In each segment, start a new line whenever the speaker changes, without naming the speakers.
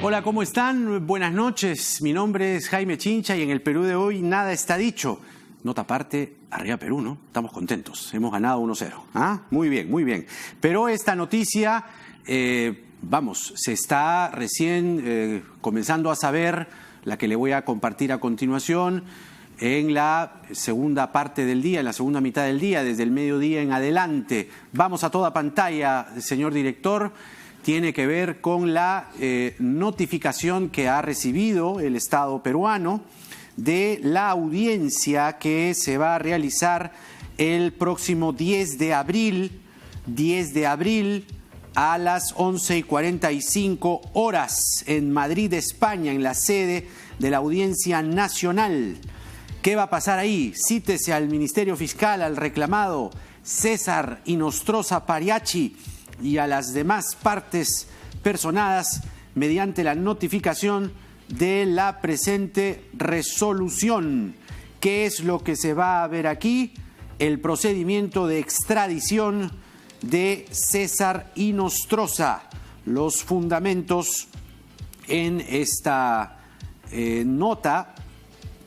Hola, ¿cómo están? Buenas noches. Mi nombre es Jaime Chincha y en el Perú de hoy nada está dicho. Nota aparte, arriba Perú, ¿no? Estamos contentos. Hemos ganado 1-0. ¿Ah? Muy bien, muy bien. Pero esta noticia, se está recién comenzando a saber, la que le voy a compartir a continuación, en la segunda parte del día, en la segunda mitad del día, desde el mediodía en adelante. Vamos a toda pantalla, señor director. Tiene que ver con la notificación que ha recibido el Estado peruano de la audiencia que se va a realizar el próximo 10 de abril a las 11:45 horas en Madrid, España, en la sede de la Audiencia Nacional. ¿Qué va a pasar ahí? Cítese al Ministerio Fiscal, al reclamado César Inostroza Pariachi y a las demás partes personadas mediante la notificación de la presente resolución. ¿Qué es lo que se va a ver aquí? El procedimiento de extradición de César Inostroza. Los fundamentos en esta nota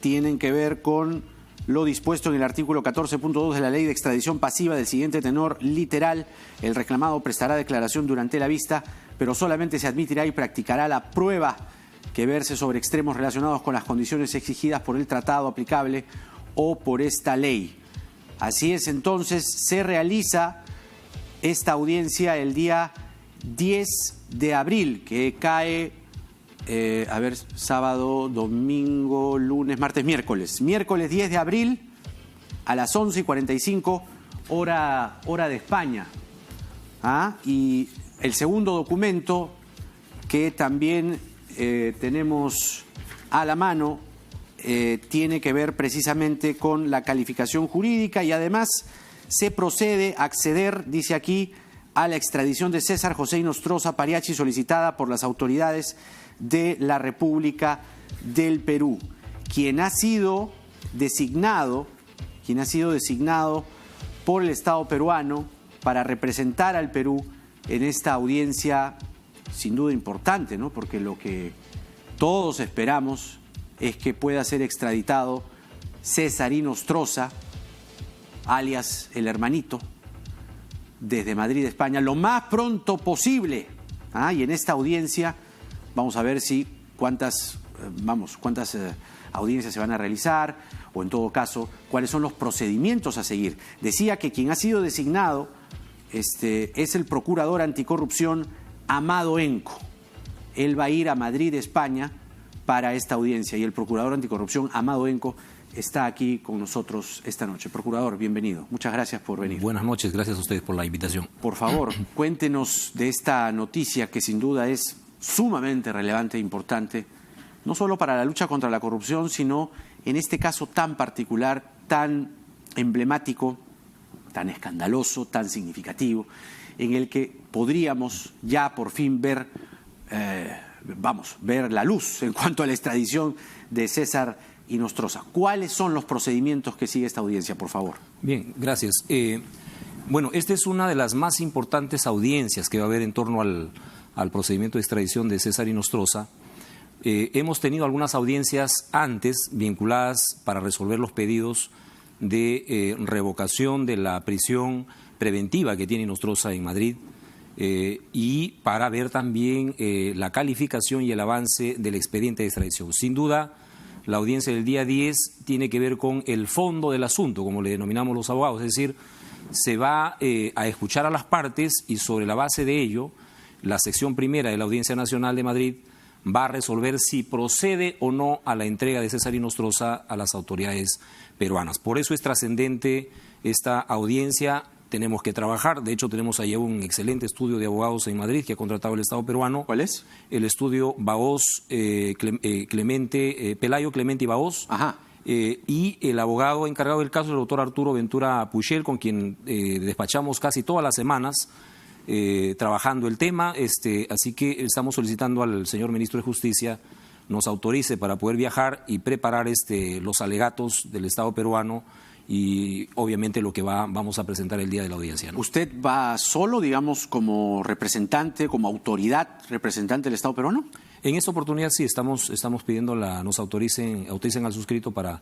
tienen que ver con lo dispuesto en el artículo 14.2 de la Ley de Extradición Pasiva del siguiente tenor literal: el reclamado prestará declaración durante la vista, pero solamente se admitirá y practicará la prueba que verse sobre extremos relacionados con las condiciones exigidas por el tratado aplicable o por esta ley. Así es, entonces, se realiza esta audiencia el día 10 de abril, que cae sábado, domingo, lunes, martes, miércoles. Miércoles 10 de abril a las 11:45 hora de España. Y el segundo documento que también tenemos a la mano tiene que ver precisamente con la calificación jurídica y además se procede a acceder, dice aquí, a la extradición de César José Inostroza Pariachi solicitada por las autoridades de la República del Perú, quien ha sido designado por el Estado peruano para representar al Perú en esta audiencia sin duda importante, ¿no? Porque lo que todos esperamos es que pueda ser extraditado César Inostroza, alias el hermanito, desde Madrid, España, lo más pronto posible. Y en esta audiencia vamos a ver cuántas audiencias se van a realizar, o en todo caso, cuáles son los procedimientos a seguir. Decía que quien ha sido designado es el procurador anticorrupción Amado Enco. Él va a ir a Madrid, España, para esta audiencia, y el procurador anticorrupción Amado Enco está aquí con nosotros esta noche. Procurador, bienvenido. Muchas gracias por venir.
Buenas noches, gracias a ustedes por la invitación.
Por favor, cuéntenos de esta noticia que sin duda es sumamente relevante e importante, no solo para la lucha contra la corrupción, sino en este caso tan particular, tan emblemático, tan escandaloso, tan significativo, en el que podríamos ya por fin ver la luz en cuanto a la extradición de César Inostroza. ¿Cuáles son los procedimientos que sigue esta audiencia, por favor?
Bien, gracias. Esta es una de las más importantes audiencias que va a haber en torno al procedimiento de extradición de César Inostroza. Hemos tenido algunas audiencias antes vinculadas para resolver los pedidos de revocación de la prisión preventiva que tiene Inostroza en Madrid y para ver también la calificación y el avance del expediente de extradición. Sin duda, la audiencia del día 10 tiene que ver con el fondo del asunto, como le denominamos los abogados, es decir, se va a escuchar a las partes y sobre la base de ello, la sección primera de la Audiencia Nacional de Madrid va a resolver si procede o no a la entrega de César Inostroza a las autoridades peruanas. Por eso es trascendente esta audiencia. Tenemos que trabajar, de hecho tenemos allá un excelente estudio de abogados en Madrid que ha contratado el Estado peruano.
¿Cuál es?
El estudio Bahoz, Pelayo, Clemente y Bahoz. Y el abogado encargado del caso, el doctor Arturo Ventura Puchel, con quien despachamos casi todas las semanas trabajando el tema. Así que estamos solicitando al señor ministro de Justicia nos autorice para poder viajar y preparar los alegatos del Estado peruano y obviamente lo que vamos a presentar el día de la audiencia, ¿no?
¿Usted va solo, digamos, como representante, como autoridad representante del Estado peruano?
En esta oportunidad sí, estamos pidiendo nos autoricen al suscrito para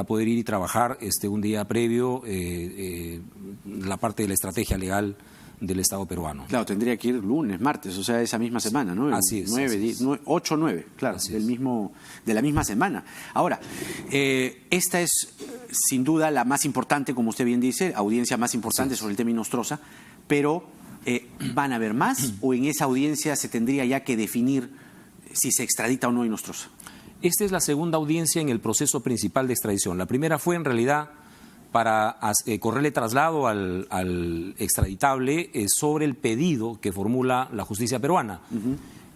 poder ir y trabajar un día previo la parte de la estrategia legal del Estado peruano.
Claro, tendría que ir lunes, martes, o sea, esa misma semana, ¿no?
Así es.
8, 9, claro, de la misma semana. Ahora, esta es sin duda la más importante, como usted bien dice, audiencia más importante sobre el tema Inostroza, pero ¿van a haber más o en esa audiencia se tendría ya que definir si se extradita o no Inostroza?
Esta es la segunda audiencia en el proceso principal de extradición. La primera fue en realidad para correrle traslado al extraditable sobre el pedido que formula la justicia peruana.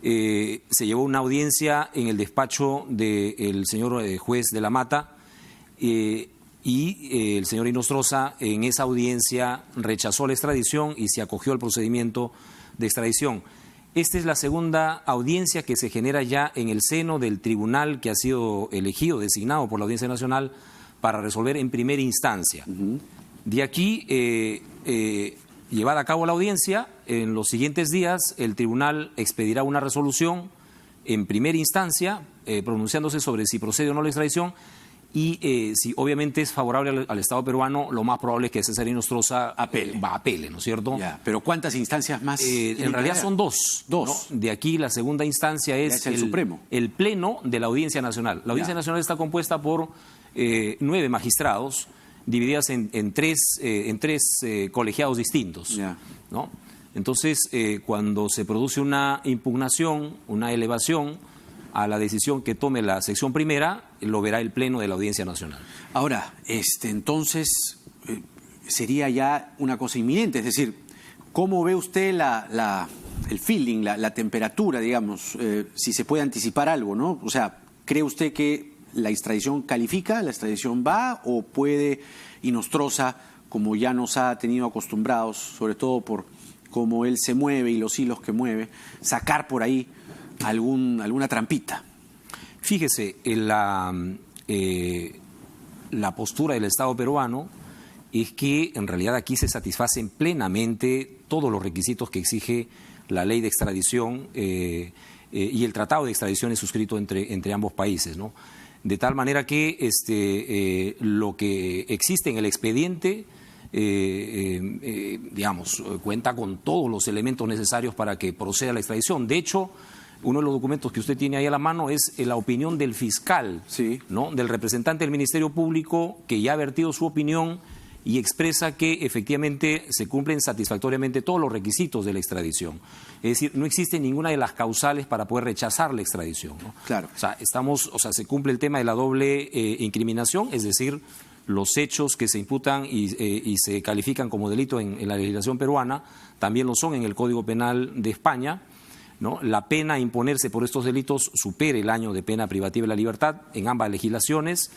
Se llevó una audiencia en el despacho del señor juez de la Mata y el señor Inostroza en esa audiencia rechazó la extradición y se acogió al procedimiento de extradición. Esta es la segunda audiencia que se genera ya en el seno del tribunal que ha sido elegido, designado por la Audiencia Nacional para resolver en primera instancia. De aquí, llevada a cabo la audiencia, en los siguientes días el tribunal expedirá una resolución en primera instancia, pronunciándose sobre si procede o no la extradición, y si obviamente es favorable al Estado peruano, lo más probable es que César Inostroza apele, ¿no es cierto?
Ya, pero ¿cuántas instancias más?
En realidad son dos.
Dos.
¿No? De aquí la segunda instancia es
el Supremo.
El Pleno de la Audiencia Nacional. La Audiencia Nacional está compuesta por 9 magistrados, divididas en tres colegiados distintos, ¿no? Entonces, cuando se produce una impugnación, una elevación a la decisión que tome la sección primera, lo verá el Pleno de la Audiencia Nacional.
Ahora, entonces sería ya una cosa inminente, es decir, ¿cómo ve usted el feeling, la temperatura, digamos, si se puede anticipar algo, ¿no? O sea, ¿cree usted que la extradición califica, la extradición va, o puede Inostroza, como ya nos ha tenido acostumbrados, sobre todo por cómo él se mueve y los hilos que mueve, sacar por ahí alguna trampita?
Fíjese, la postura del Estado peruano es que en realidad aquí se satisfacen plenamente todos los requisitos que exige la ley de extradición y el tratado de extradición es suscrito entre ambos países, ¿no? De tal manera que lo que existe en el expediente, digamos, cuenta con todos los elementos necesarios para que proceda la extradición. De hecho, uno de los documentos que usted tiene ahí a la mano es la opinión del fiscal, ¿no? Del representante del Ministerio Público, que ya ha vertido su opinión y expresa que efectivamente se cumplen satisfactoriamente todos los requisitos de la extradición. Es decir, no existe ninguna de las causales para poder rechazar la extradición, ¿no?
Claro.
O sea, se cumple el tema de la doble incriminación, es decir, los hechos que se imputan y se califican como delito en la legislación peruana también lo son en el Código Penal de España, ¿no? La pena a imponerse por estos delitos supera el año de pena privativa de la libertad en ambas legislaciones.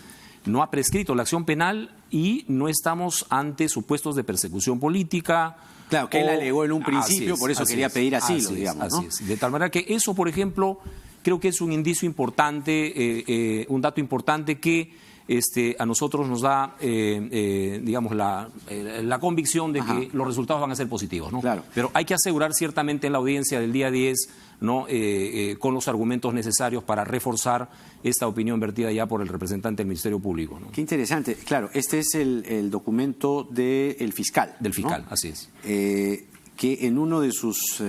No ha prescrito la acción penal y no estamos ante supuestos de persecución política.
Claro, que él alegó en un principio, por eso quería pedir asilo, digamos, ¿no?
Así es. De tal manera que eso, por ejemplo, creo que es un indicio importante, un dato importante que a nosotros nos da, digamos, la convicción de que los resultados van a ser positivos, ¿no?
Claro.
Pero hay que asegurar ciertamente en la audiencia del día 10, ¿no? Con los argumentos necesarios para reforzar esta opinión vertida ya por el representante del Ministerio Público, ¿no?
Qué interesante. Claro, este es el documento del fiscal.
Del fiscal,
¿no?
Así es.
Que en uno de sus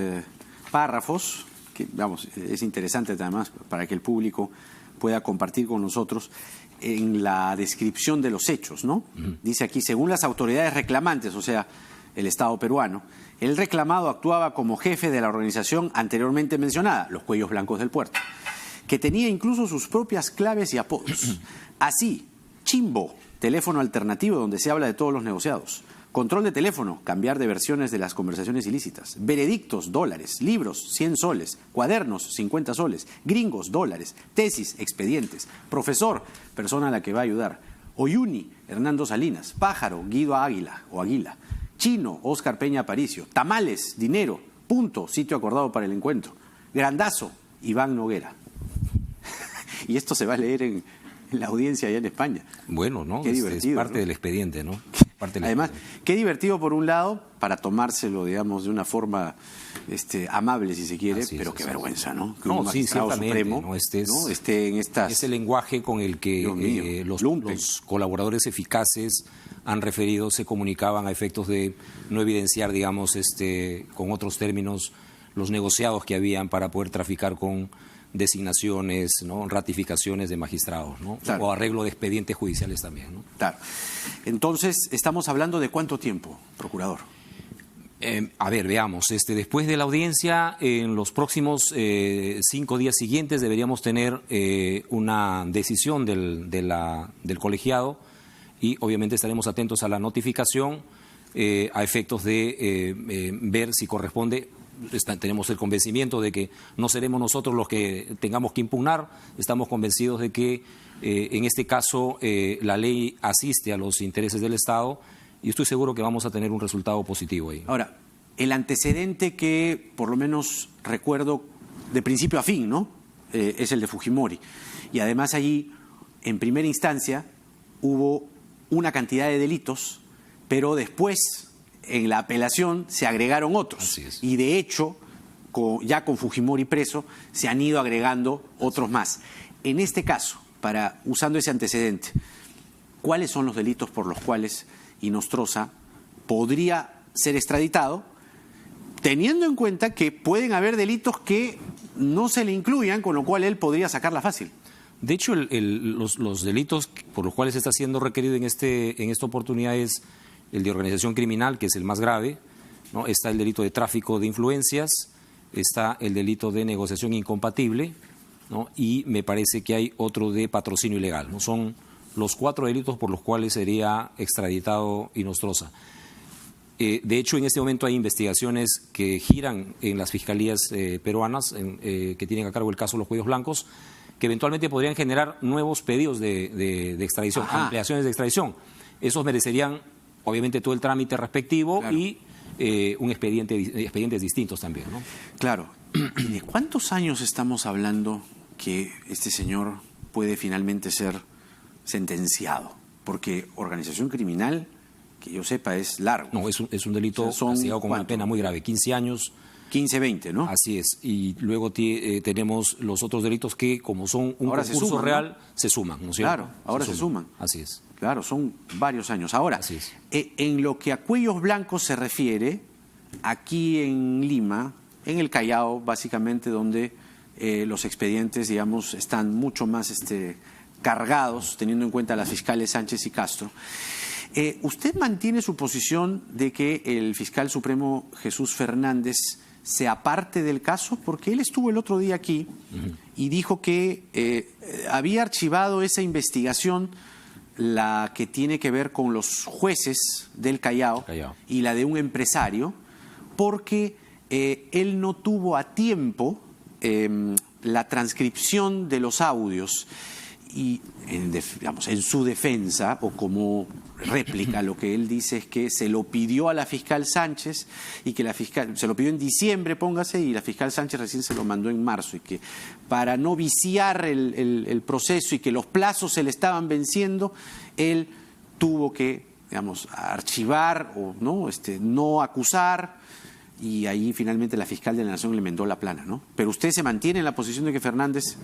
párrafos, que vamos, es interesante además para que el público pueda compartir con nosotros, en la descripción de los hechos, ¿no? Dice aquí, según las autoridades reclamantes, o sea, el Estado peruano, el reclamado actuaba como jefe de la organización anteriormente mencionada, los Cuellos Blancos del Puerto, que tenía incluso sus propias claves y apodos. Así, Chimbo, teléfono alternativo donde se habla de todos los negociados. Control de teléfono, cambiar de versiones de las conversaciones ilícitas. Veredictos, $, libros, 100 soles. Cuadernos, 50 soles. Gringos, $. Tesis, expedientes. Profesor, persona a la que va a ayudar. Oyuni, Hernando Salinas. Pájaro, Guido Águila o Aguila. Chino, Óscar Peña Aparicio. Tamales, dinero. Punto, sitio acordado para el encuentro. Grandazo, Iván Noguera. Y esto se va a leer la audiencia allá en España.
Bueno, ¿no?
Qué divertido,
es parte
¿no?
del expediente, ¿no? Parte del
Además,
expediente.
qué divertido por un lado, para tomárselo, digamos, de una forma amable, si se quiere,
Así es,
pero qué
así es.
vergüenza, ¿no? Que
No,
un
sí,
magistrado
ciertamente,
supremo,
¿no?
¿no? esté en estas...
Es el lenguaje con el
Dios mío,
que
lumpen.
los colaboradores eficaces han referido, se comunicaban a efectos de no evidenciar, digamos, con otros términos, los negociados que habían para poder traficar con designaciones, ¿no? Ratificaciones de magistrados, ¿no?
Claro.
O arreglo de expedientes judiciales también, ¿no?
Claro. Entonces, estamos hablando de cuánto tiempo, procurador.
A ver, veamos. Después de la audiencia, en los próximos 5 días siguientes deberíamos tener una decisión del colegiado y obviamente estaremos atentos a la notificación a efectos de ver si corresponde. Tenemos el convencimiento de que no seremos nosotros los que tengamos que impugnar. Estamos convencidos de que en este caso la ley asiste a los intereses del Estado y estoy seguro que vamos a tener un resultado positivo ahí.
Ahora, el antecedente que por lo menos recuerdo de principio a fin, ¿no? Es el de Fujimori. Y además allí, en primera instancia, hubo una cantidad de delitos, pero después, en la apelación, se agregaron otros.
Así es.
Y de hecho, ya con Fujimori preso, se han ido agregando otros más. En este caso, usando ese antecedente, ¿cuáles son los delitos por los cuales Inostroza podría ser extraditado, teniendo en cuenta que pueden haber delitos que no se le incluyan, con lo cual él podría sacarla fácil?
De hecho, los delitos por los cuales está siendo requerido en esta oportunidad es el de organización criminal, que es el más grave, ¿no? Está el delito de tráfico de influencias, está el delito de negociación incompatible, ¿no? Y me parece que hay otro de patrocinio ilegal, ¿no? Son los 4 delitos por los cuales sería extraditado Inostroza. De hecho, en este momento hay investigaciones que giran en las fiscalías peruanas que tienen a cargo el caso de los cuellos blancos, que eventualmente podrían generar nuevos pedidos de extradición,
Ajá.
ampliaciones de extradición. Esos merecerían, obviamente, todo el trámite respectivo,
Claro.
Y expedientes distintos también, ¿no?
Claro. ¿Y de cuántos años estamos hablando que este señor puede finalmente ser sentenciado? Porque organización criminal, que yo sepa, es largo.
No, es un delito
O sea, son,
castigado con una
¿cuánto?
pena muy grave, 15 años.
15, 20, ¿no?
Así es. Y luego tenemos los otros delitos que, como son un
Ahora se
concurso
suman,
real,
¿no?
se suman, ¿no es cierto?
Claro, ahora se suman.
Así es.
Claro, son varios años. Ahora,
Así es.
En lo que a cuellos blancos se refiere, aquí en Lima, en el Callao, básicamente, donde los expedientes, digamos, están mucho más cargados, teniendo en cuenta a las fiscales Sánchez y Castro. ¿Usted mantiene su posición de que el fiscal supremo Jesús Fernández se aparte del caso? Porque él estuvo el otro día aquí y dijo que había archivado esa investigación, la que tiene que ver con los jueces del Callao y la de un empresario, porque él no tuvo a tiempo la transcripción de los audios. Y en su defensa, o como réplica, lo que él dice es que se lo pidió a la fiscal Sánchez y que la fiscal se lo pidió en diciembre, póngase, y la fiscal Sánchez recién se lo mandó en marzo, y que para no viciar el proceso y que los plazos se le estaban venciendo, él tuvo que, digamos, archivar o no acusar, y ahí finalmente la fiscal de la Nación le enmendó la plana, ¿no? Pero usted se mantiene en la posición de que Fernández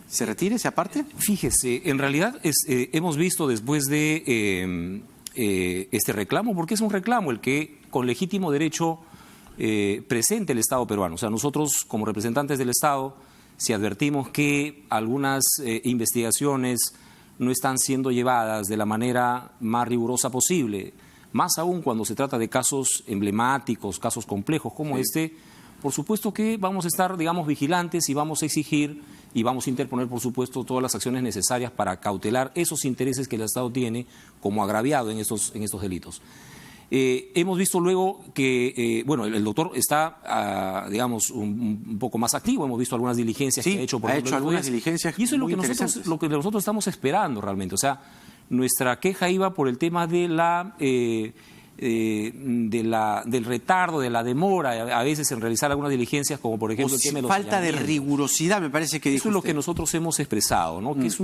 ¿se retire, se aparte?
Fíjese, en realidad hemos visto después de este reclamo, porque es un reclamo el que con legítimo derecho presenta el Estado peruano. O sea, nosotros como representantes del Estado, si advertimos que algunas investigaciones no están siendo llevadas de la manera más rigurosa posible, más aún cuando se trata de casos emblemáticos, casos complejos como este, por supuesto que vamos a estar, digamos, vigilantes y vamos a exigir y vamos a interponer, por supuesto, todas las acciones necesarias para cautelar esos intereses que el Estado tiene como agraviado en estos delitos. Hemos visto luego que, el doctor está, digamos, un poco más activo. Hemos visto algunas diligencias que ha hecho.
Ha hecho algunas diligencias.
Y eso es
muy interesantes.
lo que nosotros estamos esperando realmente. O sea, nuestra queja iba por el tema de del retardo, de la demora a veces en realizar algunas diligencias, como por ejemplo el tema de los
falta de
allanamientos.
rigurosidad, me parece que dijo
Eso es lo
usted.
que nosotros hemos expresado, ¿no? Que es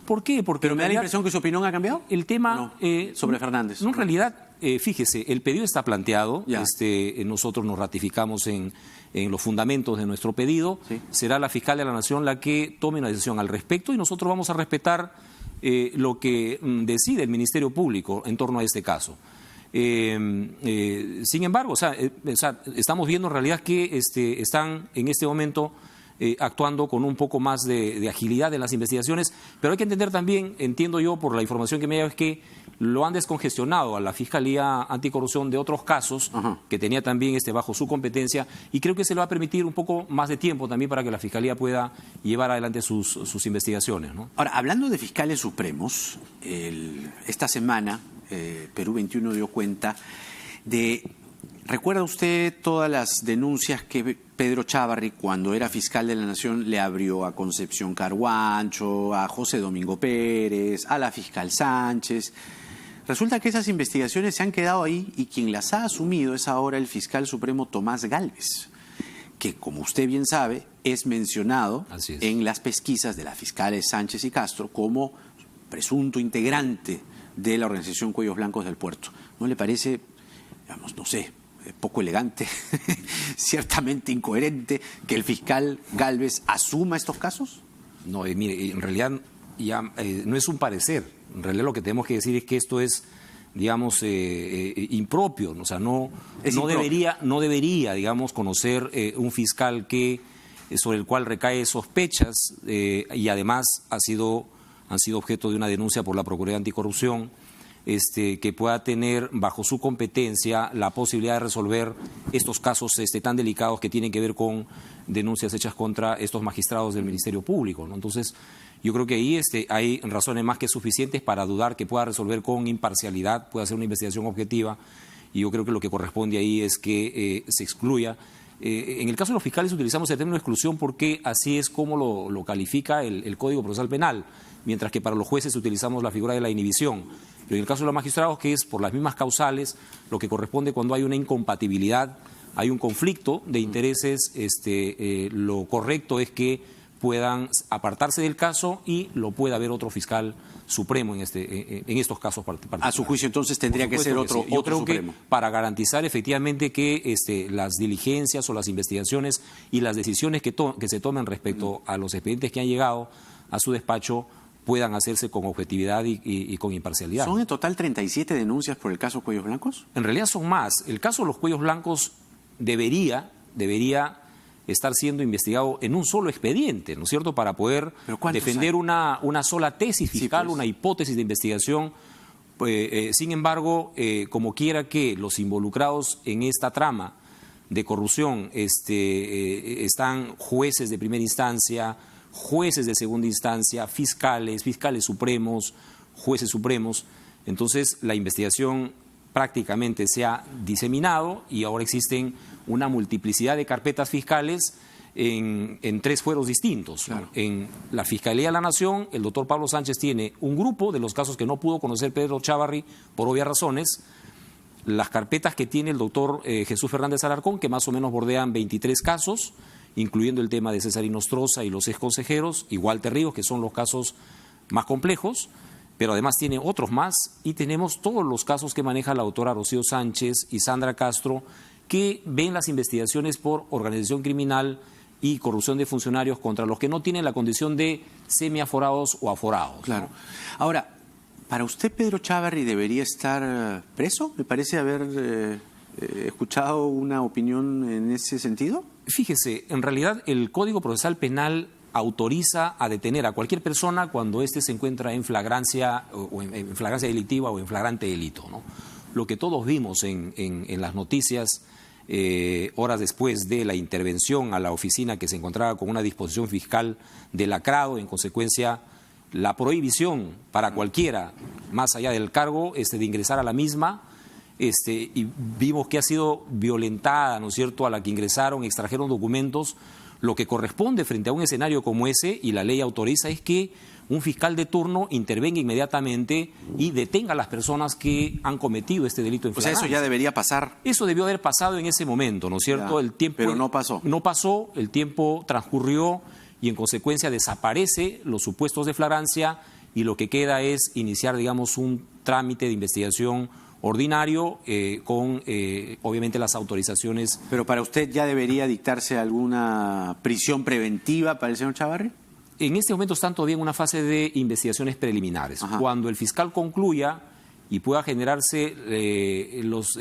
¿por qué? Porque
Pero
en
me da la
realidad
impresión que su opinión ha cambiado.
el tema
No, sobre Fernández.
No, en realidad, fíjese, el pedido está planteado,
Ya.
nosotros nos ratificamos en los fundamentos de nuestro pedido,
Sí.
será la fiscal de la Nación la que tome una decisión al respecto y nosotros vamos a respetar lo que decide el Ministerio Público en torno a este caso. Sin embargo, estamos viendo en realidad que están en este momento actuando con un poco más de agilidad en las investigaciones, pero hay que entender también, entiendo yo por la información que me ha dado, es que lo han descongestionado a la Fiscalía Anticorrupción de otros casos que tenía también bajo su competencia, y creo que se le va a permitir un poco más de tiempo también para que la Fiscalía pueda llevar adelante sus investigaciones, ¿no?
Ahora, hablando de fiscales supremos, esta semana Perú 21 dio cuenta de... ¿Recuerda usted todas las denuncias que Pedro Chávarri, cuando era fiscal de la Nación, le abrió a Concepción Carhuancho, a José Domingo Pérez, a la fiscal Sánchez? Resulta que esas investigaciones se han quedado ahí y quien las ha asumido es ahora el fiscal supremo Tomás Gálvez, que, como usted bien sabe, es mencionado en las pesquisas de las fiscales Sánchez y Castro como presunto integrante de la organización Cuellos Blancos del Puerto. ¿No le parece, digamos, no sé, poco elegante, ciertamente incoherente, que el fiscal Gálvez asuma estos casos?
No, mire, en realidad ya no es un parecer. En realidad lo que tenemos que decir es que esto es, digamos, impropio. O sea, no debería, digamos, conocer un fiscal sobre el cual recae sospechas y además han sido objeto de una denuncia por la Procuraduría Anticorrupción, que pueda tener bajo su competencia la posibilidad de resolver estos casos tan delicados que tienen que ver con denuncias hechas contra estos magistrados del Ministerio Público, ¿no? Entonces, yo creo que ahí hay razones más que suficientes para dudar que pueda resolver con imparcialidad, pueda hacer una investigación objetiva, y yo creo que lo que corresponde ahí es que se excluya. En el caso de los fiscales utilizamos el término de exclusión porque así es como lo califica el Código Procesal Penal, mientras que para los jueces utilizamos la figura de la inhibición. Pero en el caso de los magistrados, que es por las mismas causales, lo que corresponde cuando hay una incompatibilidad, hay un conflicto de intereses, lo correcto es que puedan apartarse del caso y lo pueda ver otro fiscal supremo en estos casos particulares.
A su juicio, entonces, tendría que ser otro,
sí. Yo
otro
creo
supremo.
que para garantizar efectivamente que las diligencias o las investigaciones y las decisiones que se tomen respecto a los expedientes que han llegado a su despacho puedan hacerse con objetividad y con imparcialidad.
¿Son en total 37 denuncias por el caso Cuellos Blancos?
En realidad son más. El caso de los Cuellos Blancos debería estar siendo investigado en un solo expediente, ¿no es cierto?, para poder defender una sola tesis fiscal, una hipótesis de investigación. Sin embargo, como quiera que los involucrados en esta trama de corrupción están jueces de primera instancia, jueces de segunda instancia, fiscales supremos, jueces supremos, entonces la investigación prácticamente se ha diseminado y ahora existen una multiplicidad de carpetas fiscales en 3 fueros distintos. Claro. En la Fiscalía de la Nación, el doctor Pablo Sánchez tiene un grupo de los casos que no pudo conocer Pedro Chávarri por obvias razones, las carpetas que tiene el doctor Jesús Fernández Alarcón, que más o menos bordean 23 casos, incluyendo el tema de César Inostroza y los exconsejeros, y Walter Ríos, que son los casos más complejos, pero además tiene otros más, y tenemos todos los casos que maneja la doctora Rocío Sánchez y Sandra Castro, que ven las investigaciones por organización criminal y corrupción de funcionarios contra los que no tienen la condición de semiaforados o aforados.
Claro. ¿No? Ahora, ¿para usted Pedro Chávarri debería estar preso? Me parece haber escuchado una opinión en ese sentido.
Fíjese, en realidad el Código Procesal Penal autoriza a detener a cualquier persona cuando éste se encuentra en flagrancia o en flagrancia delictiva o en flagrante delito, ¿no? Lo que todos vimos en las noticias horas después de la intervención a la oficina que se encontraba con una disposición fiscal de lacrado, en consecuencia la prohibición para cualquiera, más allá del cargo, de ingresar a la misma, y vimos que ha sido violentada, ¿no es cierto?, a la que ingresaron, extrajeron documentos, Lo que corresponde frente a un escenario como ese, y la ley autoriza, es que un fiscal de turno intervenga inmediatamente y detenga a las personas que han cometido este delito en flagrancia.
O sea, eso ya debería pasar.
Eso debió haber pasado en ese momento, ¿no es cierto?
Ya,
el tiempo,
pero no pasó.
No pasó, el tiempo transcurrió y en consecuencia desaparece los supuestos de flagrancia y lo que queda es iniciar, digamos, un trámite de investigación ordinario con, obviamente, las autorizaciones.
Pero para usted ya debería dictarse alguna prisión preventiva para el señor Chávarri.
En este momento están todavía en una fase de investigaciones preliminares.
Ajá.
Cuando el fiscal concluya y pueda generarse los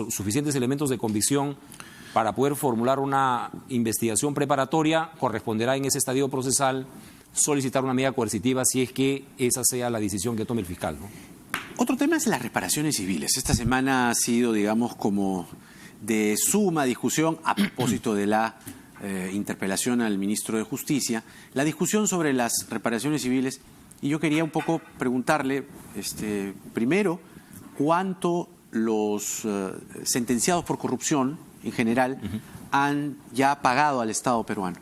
suficientes elementos de convicción para poder formular una investigación preparatoria, corresponderá en ese estadio procesal solicitar una medida coercitiva si es que esa sea la decisión que tome el fiscal, ¿no?
Otro tema es las reparaciones civiles. Esta semana ha sido, digamos, como de suma discusión a propósito de la interpelación al ministro de Justicia, la discusión sobre las reparaciones civiles, y yo quería un poco preguntarle, primero, cuánto los sentenciados por corrupción, en general, han ya pagado al Estado peruano.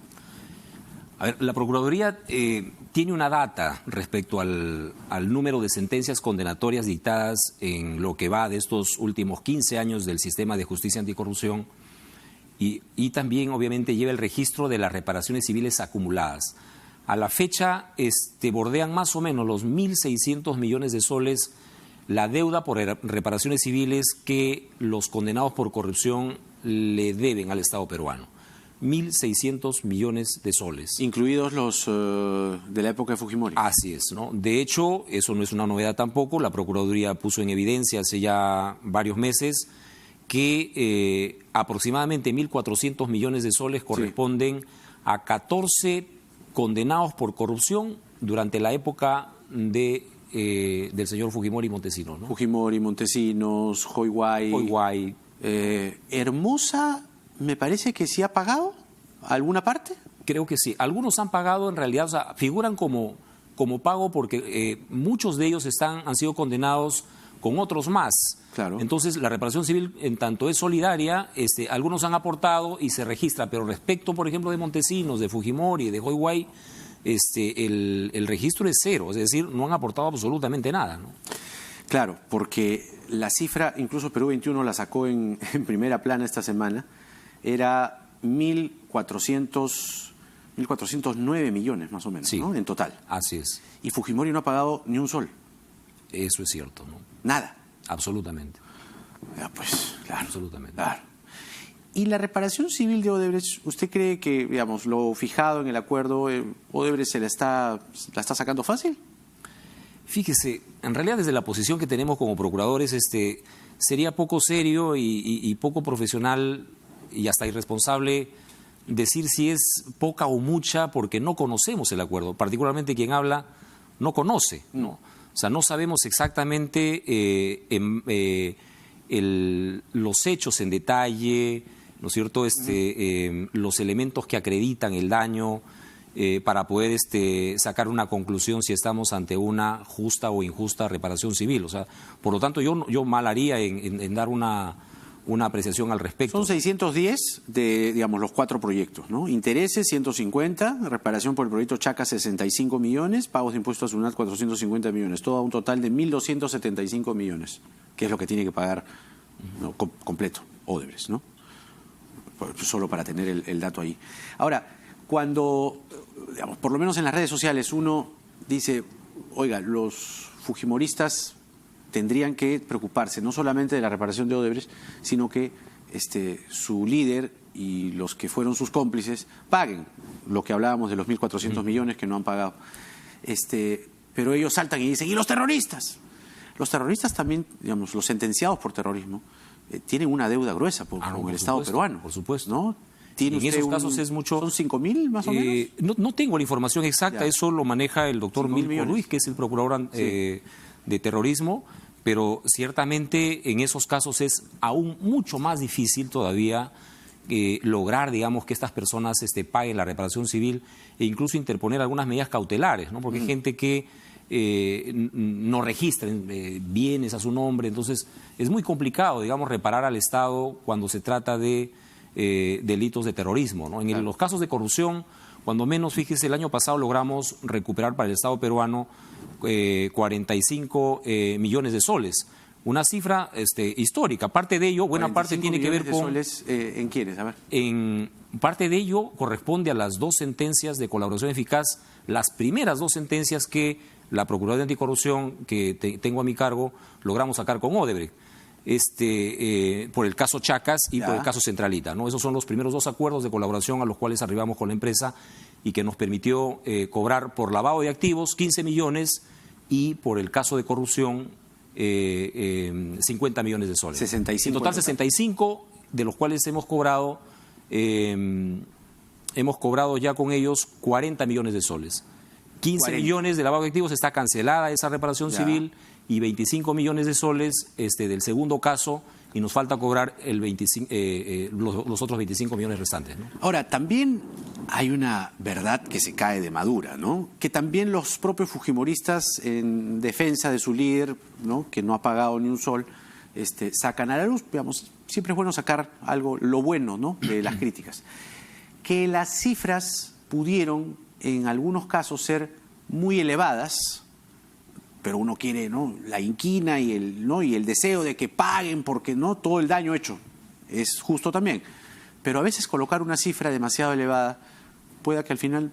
A ver, la Procuraduría tiene una data respecto al número de sentencias condenatorias dictadas en lo que va de estos últimos 15 años del sistema de justicia anticorrupción y también, obviamente, lleva el registro de las reparaciones civiles acumuladas. A la fecha bordean más o menos los 1.600 millones de soles la deuda por reparaciones civiles que los condenados por corrupción le deben al Estado peruano. 1.600 millones de soles.
Incluidos los de la época de Fujimori.
Así es, ¿no? De hecho, eso no es una novedad tampoco. La Procuraduría puso en evidencia hace ya varios meses que aproximadamente 1.400 millones de soles corresponden a 14 condenados por corrupción durante la época del señor Fujimori y Montesinos, ¿no?
Fujimori, Montesinos, Hoyguay. Hermosa, me parece que sí ha pagado alguna parte.
Creo que sí. Algunos han pagado, en realidad, o sea, figuran como pago porque muchos de ellos han sido condenados con otros más.
Claro.
Entonces, la reparación civil, en tanto es solidaria, algunos han aportado y se registra, pero respecto, por ejemplo, de Montesinos, de Fujimori, de Hoyguay, el registro es cero, es decir, no han aportado absolutamente nada, ¿no?
Claro, porque la cifra, incluso Perú 21 la sacó en primera plana esta semana, era 1.409 millones más o menos,
sí,
¿no? En total.
Así es.
Y Fujimori no ha pagado ni un sol.
Eso es cierto, ¿no?
Nada.
Absolutamente.
Ya, pues, claro.
Absolutamente.
Claro. ¿Y la reparación civil de Odebrecht, usted cree que, digamos, lo fijado en el acuerdo, Odebrecht la está sacando fácil?
Fíjese, en realidad desde la posición que tenemos como procuradores, sería poco serio y poco profesional y hasta irresponsable decir si es poca o mucha porque no conocemos el acuerdo. Particularmente quien habla no conoce, ¿no? O sea, no sabemos exactamente los hechos en detalle, ¿no es cierto? Los elementos que acreditan el daño para poder sacar una conclusión si estamos ante una justa o injusta reparación civil. O sea, por lo tanto, yo mal haría en dar una apreciación al respecto.
Son 610 de, digamos, los 4 proyectos, ¿no? Intereses 150, reparación por el proyecto Chaca 65 millones, pagos de impuestos a SUNAT 450 millones, todo a un total de 1.275 millones, que es lo que tiene que pagar, ¿no? completo Odebrecht, ¿no? Solo para tener el dato ahí. Ahora, cuando, digamos, por lo menos en las redes sociales uno dice, oiga, los fujimoristas tendrían que preocuparse no solamente de la reparación de Odebrecht, sino que su líder y los que fueron sus cómplices paguen lo que hablábamos de los 1.400 millones que no han pagado. Pero ellos saltan y dicen, ¿y los terroristas? Los terroristas también, digamos, los sentenciados por terrorismo, tienen una deuda gruesa con el Estado peruano.
Por supuesto.
¿No?
En esos casos es mucho.
¿Son 5.000 más o menos?
No tengo la información exacta,
Ya.
Eso lo maneja el doctor Milko Ruiz, que es el procurador de terrorismo. Pero ciertamente en esos casos es aún mucho más difícil todavía lograr, digamos, que estas personas paguen la reparación civil e incluso interponer algunas medidas cautelares, ¿no? Porque hay gente que no registra bienes a su nombre, entonces es muy complicado, digamos, reparar al Estado cuando se trata de delitos de terrorismo, ¿no? En los casos de corrupción, cuando menos, fíjese, el año pasado logramos recuperar para el Estado peruano 45 millones de soles. Una cifra histórica. Parte de ello, buena parte tiene que ver con...
soles, ¿en quiénes? A ver.
En parte de ello corresponde a las 2 sentencias de colaboración eficaz, las primeras 2 sentencias que la Procuraduría Anticorrupción, que tengo a mi cargo, logramos sacar con Odebrecht. Por el caso Chacas y por el caso Centralita, ¿no? Esos son los primeros 2 acuerdos de colaboración a los cuales arribamos con la empresa y que nos permitió cobrar por lavado de activos 15 millones y por el caso de corrupción 50 millones de soles.
65
en total 65, de los cuales hemos cobrado ya con ellos 40 millones de soles. 15 millones de lavado de activos, está cancelada esa reparación civil, y 25 millones de soles del segundo caso, y nos falta cobrar los otros 25 millones restantes, ¿no?
Ahora, también hay una verdad que se cae de madura, ¿no? Que también los propios fujimoristas, en defensa de su líder, ¿no?, que no ha pagado ni un sol, sacan a la luz. Digamos, siempre es bueno sacar lo bueno, ¿no?, de las críticas. Que las cifras pudieron, en algunos casos, ser muy elevadas, pero uno quiere, ¿no?, la inquina y el deseo de que paguen, porque no todo el daño hecho es justo también. Pero a veces colocar una cifra demasiado elevada pueda que al final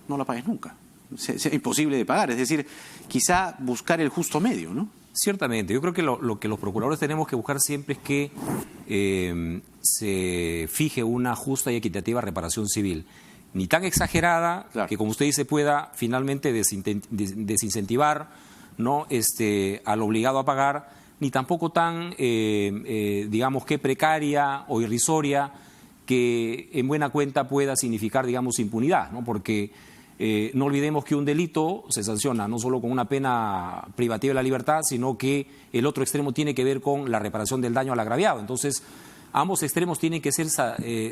no la pagues nunca. Sea imposible de pagar. Es decir, quizá buscar el justo medio, ¿no?
Ciertamente. Yo creo que lo que los procuradores tenemos que buscar siempre es que se fije una justa y equitativa reparación civil. Ni tan exagerada, que, como usted dice, pueda finalmente desincentivar, ¿no?, al obligado a pagar, ni tampoco tan, digamos, que precaria o irrisoria, que en buena cuenta pueda significar, digamos, impunidad, ¿no? Porque no olvidemos que un delito se sanciona no solo con una pena privativa de la libertad, sino que el otro extremo tiene que ver con la reparación del daño al agraviado. Entonces, ambos extremos tienen que ser,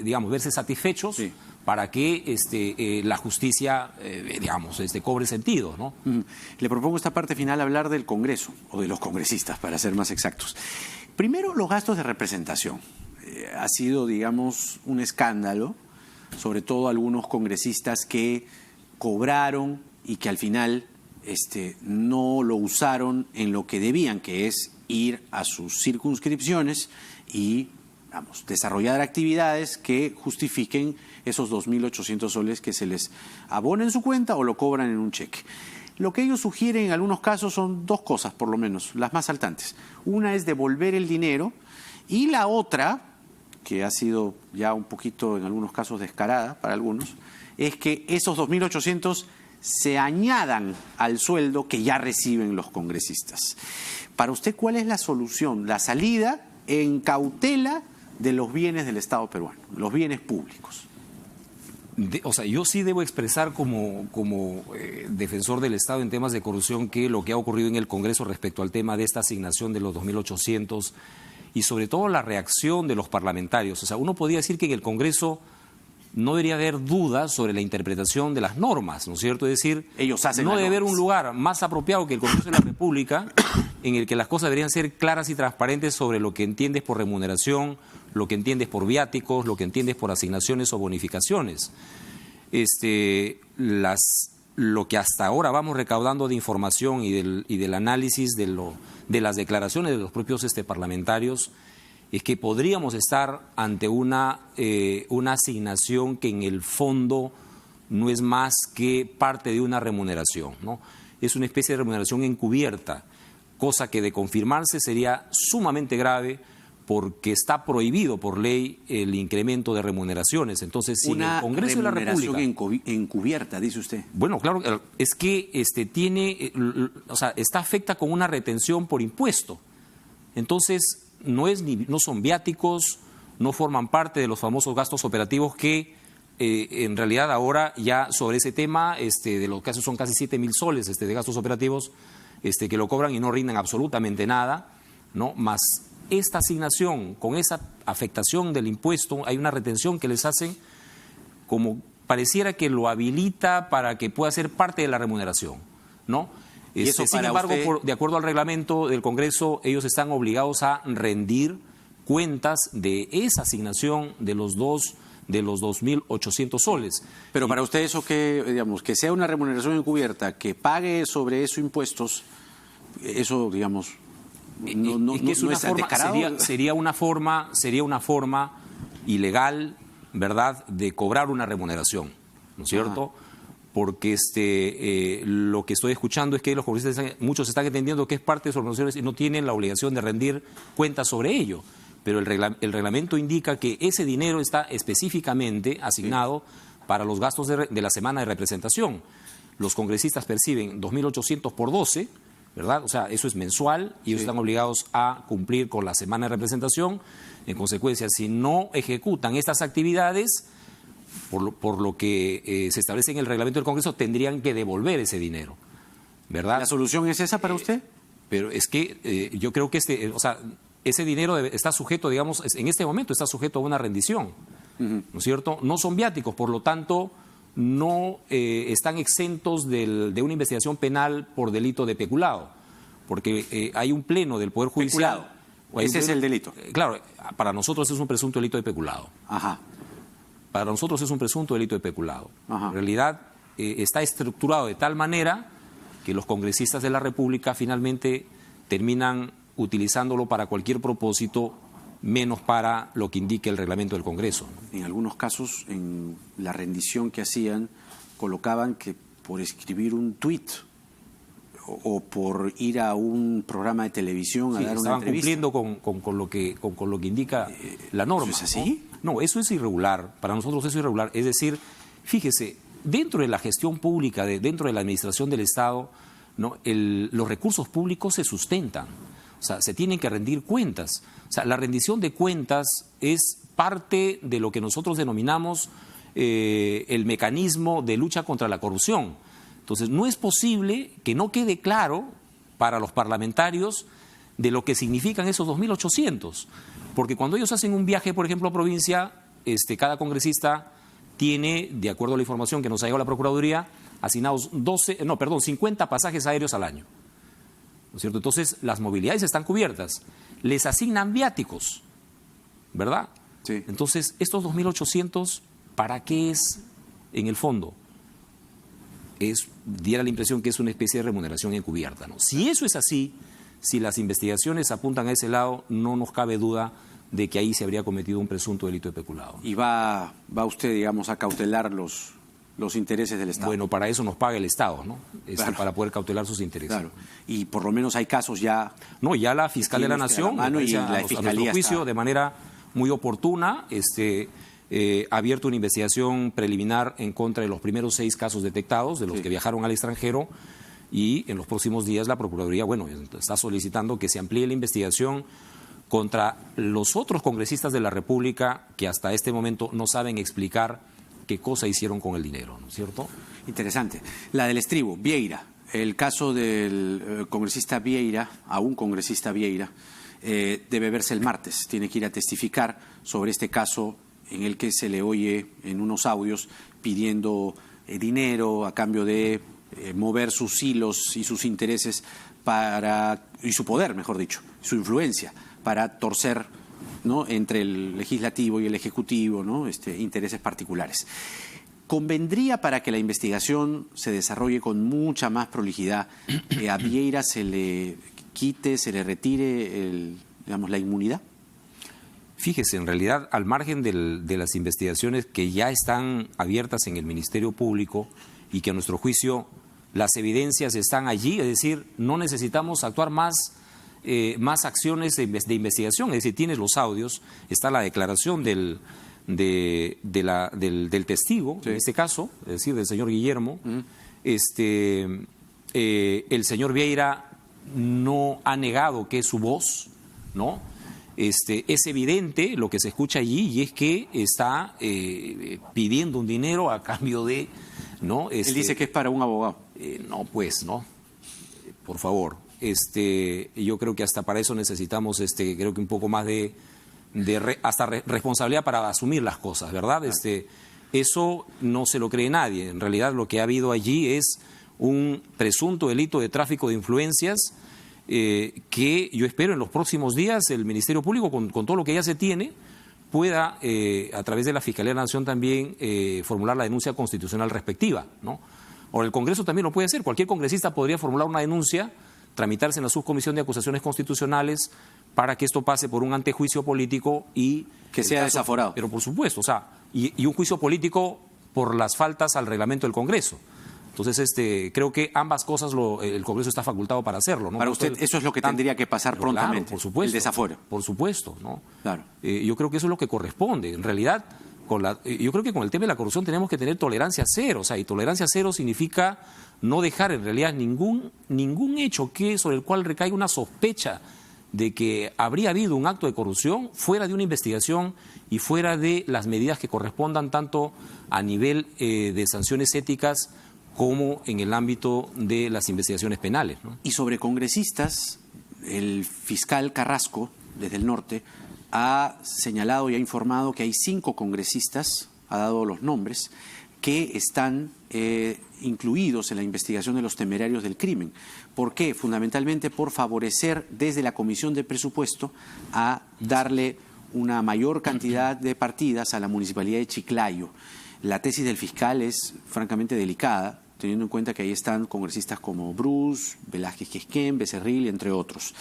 digamos, verse satisfechos para que la justicia, digamos, cobre sentido, ¿no?
Le propongo esta parte final hablar del Congreso, o de los congresistas, para ser más exactos. Primero, los gastos de representación. Ha sido, digamos, un escándalo, sobre todo algunos congresistas que cobraron y que al final no lo usaron en lo que debían, que es ir a sus circunscripciones y, vamos, desarrollar actividades que justifiquen esos 2.800 soles que se les abona en su cuenta o lo cobran en un cheque. Lo que ellos sugieren en algunos casos son 2 cosas, por lo menos, las más saltantes. Una es devolver el dinero, y la otra, que ha sido ya un poquito en algunos casos descarada para algunos, es que esos 2.800 se añadan al sueldo que ya reciben los congresistas. Para usted, ¿cuál es la solución? La salida en cautela de los bienes del Estado peruano, los bienes públicos.
Yo sí debo expresar como defensor del Estado en temas de corrupción que lo que ha ocurrido en el Congreso respecto al tema de esta asignación de los 2.800 y sobre todo la reacción de los parlamentarios. Uno podría decir que en el Congreso no debería haber dudas sobre la interpretación de las normas, ¿no es cierto? Es decir, no debe haber un lugar más apropiado que el Congreso de la República en el que las cosas deberían ser claras y transparentes sobre lo que entiendes por remuneración, lo que entiendes por viáticos, lo que entiendes por asignaciones o bonificaciones. Lo que hasta ahora vamos recaudando de información y del análisis de las declaraciones de los propios parlamentarios es que podríamos estar ante una asignación que en el fondo no es más que parte de una remuneración, ¿no? Es una especie de remuneración encubierta, cosa que de confirmarse sería sumamente grave porque está prohibido por ley el incremento de remuneraciones. Entonces, si en el Congreso de la República...
Una remuneración encubierta, dice usted.
Bueno, claro, es que está afecta con una retención por impuesto. Entonces, no son viáticos, no forman parte de los famosos gastos operativos que en realidad ahora ya sobre ese tema, de los casos son casi 7.000 soles de gastos operativos que lo cobran y no rinden absolutamente nada, ¿no? Más esta asignación, con esa afectación del impuesto, hay una retención que les hacen como pareciera que lo habilita para que pueda ser parte de la remuneración, ¿no?
¿Y eso
sin embargo, de acuerdo al reglamento del Congreso, ellos están obligados a rendir cuentas de esa asignación de los 2.800 soles.
Pero para usted eso que, digamos, que sea una remuneración encubierta, que pague sobre eso impuestos, eso, digamos, no es descarado.
Sería una forma ilegal, ¿verdad?, de cobrar una remuneración, ¿no es cierto? Porque lo que estoy escuchando es que los congresistas, muchos están entendiendo que es parte de sus organizaciones y no tienen la obligación de rendir cuentas sobre ello. Pero el reglamento indica que ese dinero está específicamente asignado para los gastos de la semana de representación. Los congresistas perciben 2.800 por 12, ¿verdad? O sea, eso es mensual y ellos están obligados a cumplir con la semana de representación. En consecuencia, si no ejecutan estas actividades, por lo que se establece en el reglamento del Congreso, tendrían que devolver ese dinero, ¿verdad?
¿La solución es esa para usted?
Pero es que yo creo que ese dinero está sujeto, digamos, en este momento está sujeto a una rendición, ¿no es cierto? No son viáticos, por lo tanto, no están exentos de una investigación penal por delito de peculado, porque hay un pleno del Poder Judicial.
Peculado. Ese es el delito.
Claro, para nosotros es un presunto delito de peculado.
Ajá.
Para nosotros es un presunto delito de peculado.
Ajá.
En realidad está estructurado de tal manera que los congresistas de la República finalmente terminan utilizándolo para cualquier propósito, menos para lo que indique el reglamento del Congreso.
En algunos casos, en la rendición que hacían, colocaban que por escribir un tuit o por ir a un programa de televisión a dar una entrevista.
Estaban cumpliendo con lo que indica la norma.
¿Eso es así?
No, eso es irregular. Para nosotros eso es irregular. Es decir, fíjese, dentro de la gestión pública, dentro de la administración del Estado, ¿no?, los recursos públicos se sustentan. O sea, se tienen que rendir cuentas. O sea, la rendición de cuentas es parte de lo que nosotros denominamos el mecanismo de lucha contra la corrupción. Entonces, no es posible que no quede claro para los parlamentarios de lo que significan esos 2.800. Porque cuando ellos hacen un viaje, por ejemplo, a provincia, cada congresista tiene, de acuerdo a la información que nos ha llegado la Procuraduría, asignados 50 pasajes aéreos al año, ¿no es cierto? Entonces, las movilidades están cubiertas. Les asignan viáticos, ¿verdad?
Sí.
Entonces, estos 2.800, ¿para qué es en el fondo? Diera la impresión que es una especie de remuneración encubierta, ¿no? Si eso es así, si las investigaciones apuntan a ese lado, no nos cabe duda de que ahí se habría cometido un presunto delito de peculado.
¿Y va usted, digamos, a cautelar los intereses del Estado?
Bueno, para eso nos paga el Estado, ¿no?
Claro.
Para poder cautelar sus intereses.
Claro. Y por lo menos hay casos ya...
No, ya la Fiscal de la Nación,
y la
a
Fiscalía
nuestro juicio,
está...
de manera muy oportuna, ha abierto una investigación preliminar en contra de los primeros 6 casos detectados, de los que viajaron al extranjero, y en los próximos días la Procuraduría, está solicitando que se amplíe la investigación contra los otros congresistas de la República que hasta este momento no saben explicar qué cosa hicieron con el dinero, ¿no es cierto?
Interesante. La del estribo, Vieira, el caso del congresista Vieira, a un congresista Vieira, debe verse el martes, tiene que ir a testificar sobre este caso en el que se le oye en unos audios pidiendo dinero a cambio de mover sus hilos y sus intereses y su poder, mejor dicho, su influencia, para torcer, ¿no?, entre el legislativo y el ejecutivo, ¿no?, intereses particulares. ¿Convendría, para que la investigación se desarrolle con mucha más prolijidad, que a Vieira se le quite, se le retire la inmunidad?
Fíjese, en realidad, al margen de las investigaciones que ya están abiertas en el Ministerio Público y que a nuestro juicio las evidencias están allí, es decir, no necesitamos actuar más acciones de investigación, es decir, tienes los audios, está la declaración del testigo, en este caso, es decir, del señor Guillermo. El señor Vieira no ha negado que es su voz, ¿no? Es evidente lo que se escucha allí, y es que está pidiendo un dinero a cambio de... ¿no?
Él dice que es para un abogado.
No, pues, no. Por favor. Yo creo que hasta para eso necesitamos, creo que un poco más de responsabilidad para asumir las cosas, ¿verdad? Eso no se lo cree nadie. En realidad lo que ha habido allí es un presunto delito de tráfico de influencias que yo espero en los próximos días el Ministerio Público, con todo lo que ya se tiene, pueda, a través de la Fiscalía de la Nación también, formular la denuncia constitucional respectiva, ¿no? O el Congreso también lo puede hacer. Cualquier congresista podría formular una denuncia, tramitarse en la Subcomisión de Acusaciones Constitucionales para que esto pase por un antejuicio político y...
Que sea desaforado.
Pero por supuesto, o sea, y un juicio político por las faltas al reglamento del Congreso. Entonces, creo que ambas cosas el Congreso está facultado para hacerlo, ¿no?
Para usted, eso es lo que tendría que pasar prontamente,
claro, por supuesto,
el desafuero.
Por supuesto, ¿no?
Claro.
Yo creo que eso es lo que corresponde. En realidad, yo creo que con el tema de la corrupción tenemos que tener tolerancia cero. O sea, y tolerancia cero significa no dejar en realidad ningún hecho sobre el cual recaiga una sospecha de que habría habido un acto de corrupción fuera de una investigación y fuera de las medidas que correspondan tanto a nivel de sanciones éticas como en el ámbito de las investigaciones penales, ¿no?
Y sobre congresistas, el fiscal Carrasco, desde el norte, ha señalado y ha informado que hay 5 congresistas, ha dado los nombres, que están incluidos en la investigación de los temerarios del crimen. ¿Por qué? Fundamentalmente por favorecer desde la Comisión de Presupuesto a darle una mayor cantidad de partidas a la Municipalidad de Chiclayo. La tesis del fiscal es francamente delicada, teniendo en cuenta que ahí están congresistas como Bruce, Velázquez Quesquén, Becerril, entre otros.